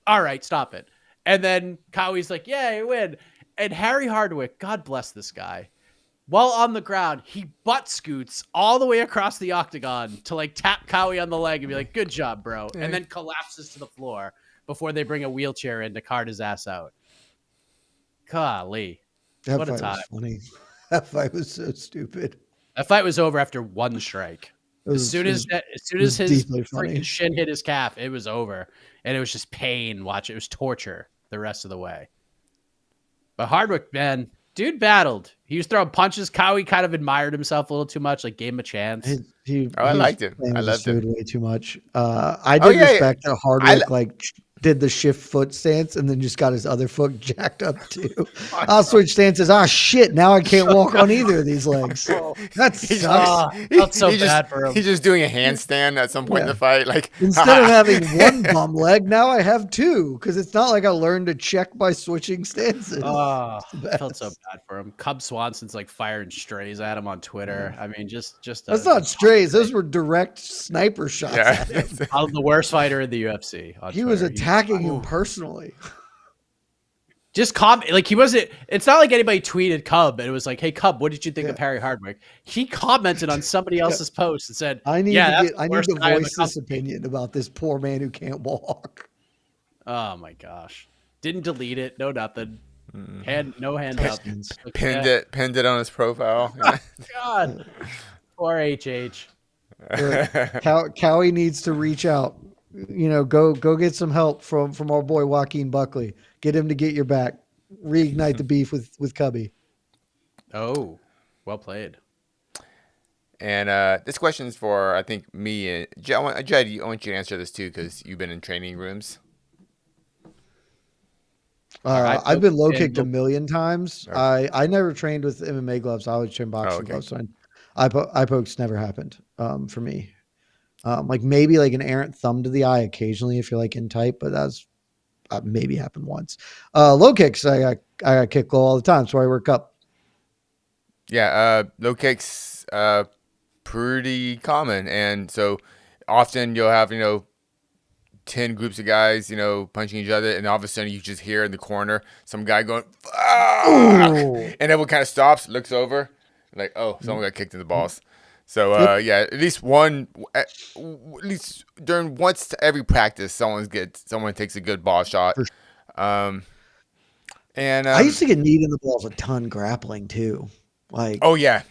all right, stop it. And then Cowie's like, yeah, you win. And Harry Hardwick, God bless this guy, while on the ground, he butt scoots all the way across the octagon to like tap Cowie on the leg and be like, good job, bro. And then collapses to the floor before they bring a wheelchair in to cart his ass out. Golly. That what a fight time. was funny. That fight was so stupid. That fight was over after one strike. As soon as his freaking shin hit his calf, it was over. And it was just pain. Watch it. It was torture the rest of the way. But Hardwick, man, dude battled. He was throwing punches. Cowie kind of admired himself a little too much, like gave him a chance. I liked him. I loved him way too much. I did respect that Hardwick did the shift foot stance and then just got his other foot jacked up too. I'll switch stances. Shit! Now I can't walk on either of these legs. That sucks. Felt so bad for him. He's just doing a handstand at some point in the fight. Like instead of having one bum leg, now I have two because it's not like I learned to check by switching stances. I felt so bad for him. Cub Swanson's like firing strays at him on Twitter. I mean, just that's not strays. Those were direct sniper shots. At him. I'm the worst fighter in the UFC. He was attacking him personally. Just comment, like he wasn't. It's not like anybody tweeted Cub and it was like, "Hey Cub, what did you think of Harry Hardwick?" He commented on somebody else's post and said, "I need to voice this opinion about this poor man who can't walk." Oh my gosh! Didn't delete it. No nothing. No handouts. Pinned it on his profile. Oh, God, poor HH. Cowie needs to reach out. Go get some help from our boy Joaquin Buckley. Get him to get your back. Reignite the beef with Cubby. Oh, well played. And this question is for, I think, me and Jed. I want you to answer this too because you've been in training rooms. I've been low kicked a million times. I never trained with MMA gloves. I always trained boxing gloves. So eye pokes never happened for me. Like maybe like an errant thumb to the eye occasionally if you're like in tight, but that's maybe happened once. Low kicks, I got kicked low all the time, so I work up. Yeah, low kicks pretty common, and so often you'll have 10 groups of guys punching each other, and all of a sudden you just hear in the corner some guy going fuck, and everyone kind of stops, looks over, like, oh, someone got kicked in the balls. So yeah, at least during once to every practice, someone takes a good ball shot. For And I used to get kneed in the balls a ton grappling too. Like, oh yeah,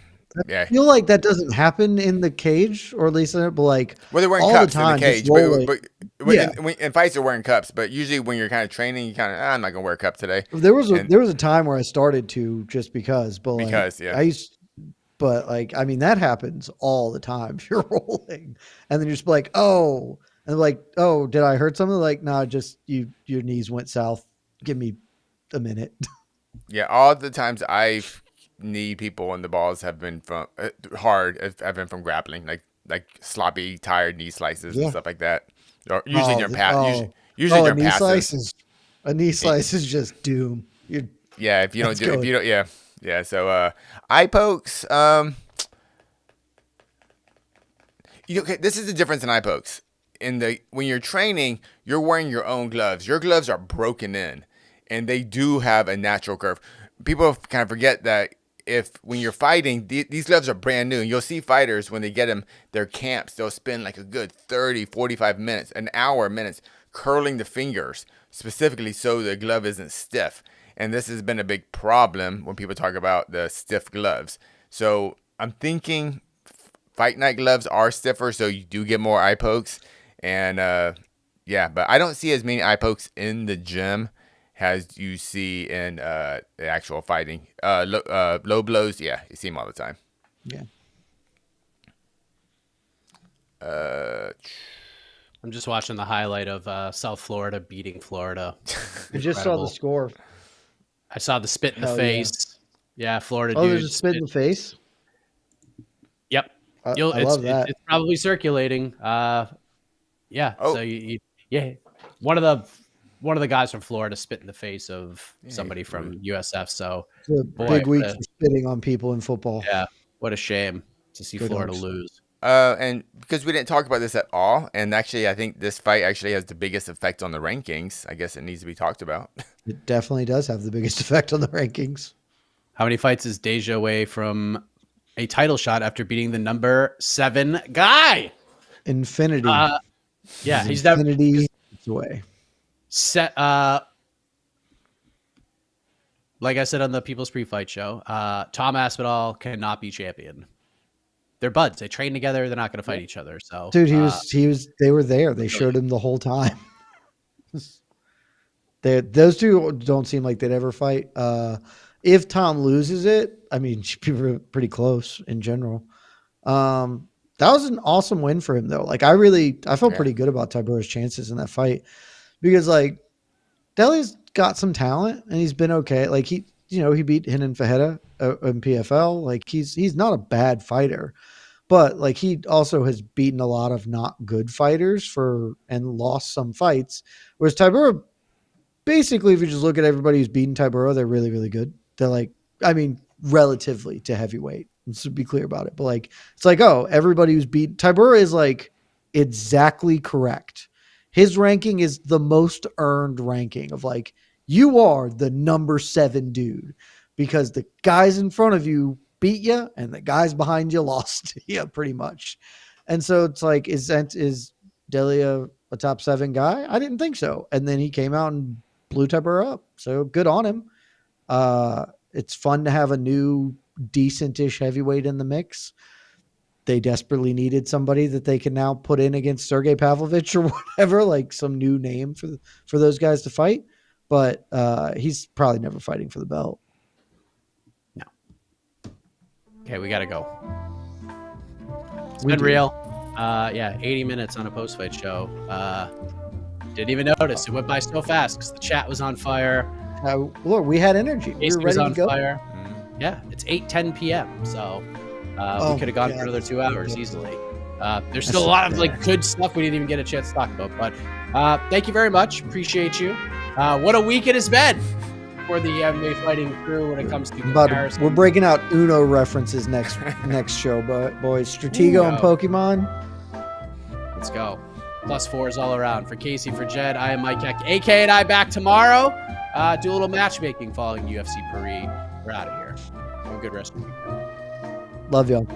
I feel like that doesn't happen in the cage, or at least, but like well, they're wearing all the cups in the time, just cage, rolling. but Yeah. in fights they're wearing cups. But usually when you're kind of training, you kind of I'm not gonna wear a cup today. There was a time where I started to, just because, but like Yeah. but like, I mean, that happens all the time. If you're rolling and then you're just like, oh, and like, oh, did I hurt something? Like, nah, just your knees went south. Give me a minute. Yeah, all the times I've kneed people in the balls have been from hard. Have been from grappling, like sloppy, tired knee slices and stuff like that. Or usually during a knee slice is just doom. Yeah, if you don't yeah. So eye pokes. Okay, this is the difference in eye pokes. When you're training, you're wearing your own gloves. Your gloves are broken in, and they do have a natural curve. People kind of forget that when you're fighting, these gloves are brand new. And you'll see fighters when they get them, their camps, they'll spend like a good 30, 45 minutes, an hour, minutes, curling the fingers specifically so the glove isn't stiff. And this has been a big problem when people talk about the stiff gloves. So I'm thinking fight night gloves are stiffer, so you do get more eye pokes. And yeah, but I don't see as many eye pokes in the gym as you see in the actual fighting. Low blows, yeah, you see them all the time. Yeah. I'm just watching the highlight of South Florida beating Florida. I just saw the score. I saw the spit in the face. Yeah, Florida. Oh, there's a spit in the face? Yep. I love that. It's probably circulating. Yeah. Oh. So yeah, one of the guys from Florida spit in the face of somebody from USF. So it's a big week for spitting on people in football. Yeah. What a shame to see Florida lose. And because we didn't talk about this at all, and actually I think this fight actually has the biggest effect on the rankings. I guess it needs to be talked about. It definitely does have the biggest effect on the rankings. How many fights is Deja away from a title shot after beating the number 7 guy? Infinity. Yeah, he's Infinity away. Set. Like I said on the People's Pre-Fight show, Tom Aspinall cannot be champion. They're buds. They train together. They're not going to fight each other. So, dude, they were there. They showed him the whole time. Those two don't seem like they'd ever fight. If Tom loses it, I mean, she'd be pretty close in general. That was an awesome win for him, though. Like, I felt pretty good about Tybura's chances in that fight, because like Delia's got some talent and he's been okay. Like he beat Renan Fajeda in PFL. Like he's not a bad fighter, but like he also has beaten a lot of not good fighters and lost some fights. Whereas Tybura, basically, if you just look at everybody who's beaten Tybura, they're really, really good. They're like, I mean, relatively to heavyweight. Let's be clear about it. But like, it's like, oh, everybody who's beat Tybura is like exactly correct. His ranking is the most earned ranking of like, you are the number 7 dude because the guys in front of you beat you and the guys behind you lost. Yeah, pretty much. And so it's like, is Delia a top 7 guy? I didn't think so. And then he came out and blew Tybura up. So good on him. It's fun to have a new decent-ish heavyweight in the mix. They desperately needed somebody that they can now put in against Sergey Pavlovich or whatever, like some new name for those guys to fight. But he's probably never fighting for the belt. No. Okay, we got to go. It's been real. 80 minutes on a post-fight show. Didn't even notice. It went by so fast because the chat was on fire. Look, we had energy. We were ready to go. Fire. Yeah, it's 8:10 p.m. So we could have gone for another 2 hours easily. There's still a lot of like good stuff we didn't even get a chance to talk about. But thank you very much. Appreciate you. What a week it has been for the MMA Fighting crew when it comes to comparison. We're breaking out Uno references next show, but boys, Stratego and Pokemon. Let's go. +4s all around. For Casey, for Jed, I am Mike Heck. AK and I back tomorrow. Do a little matchmaking following UFC Paris. We're out of here. Have a good rest of the week. Love y'all.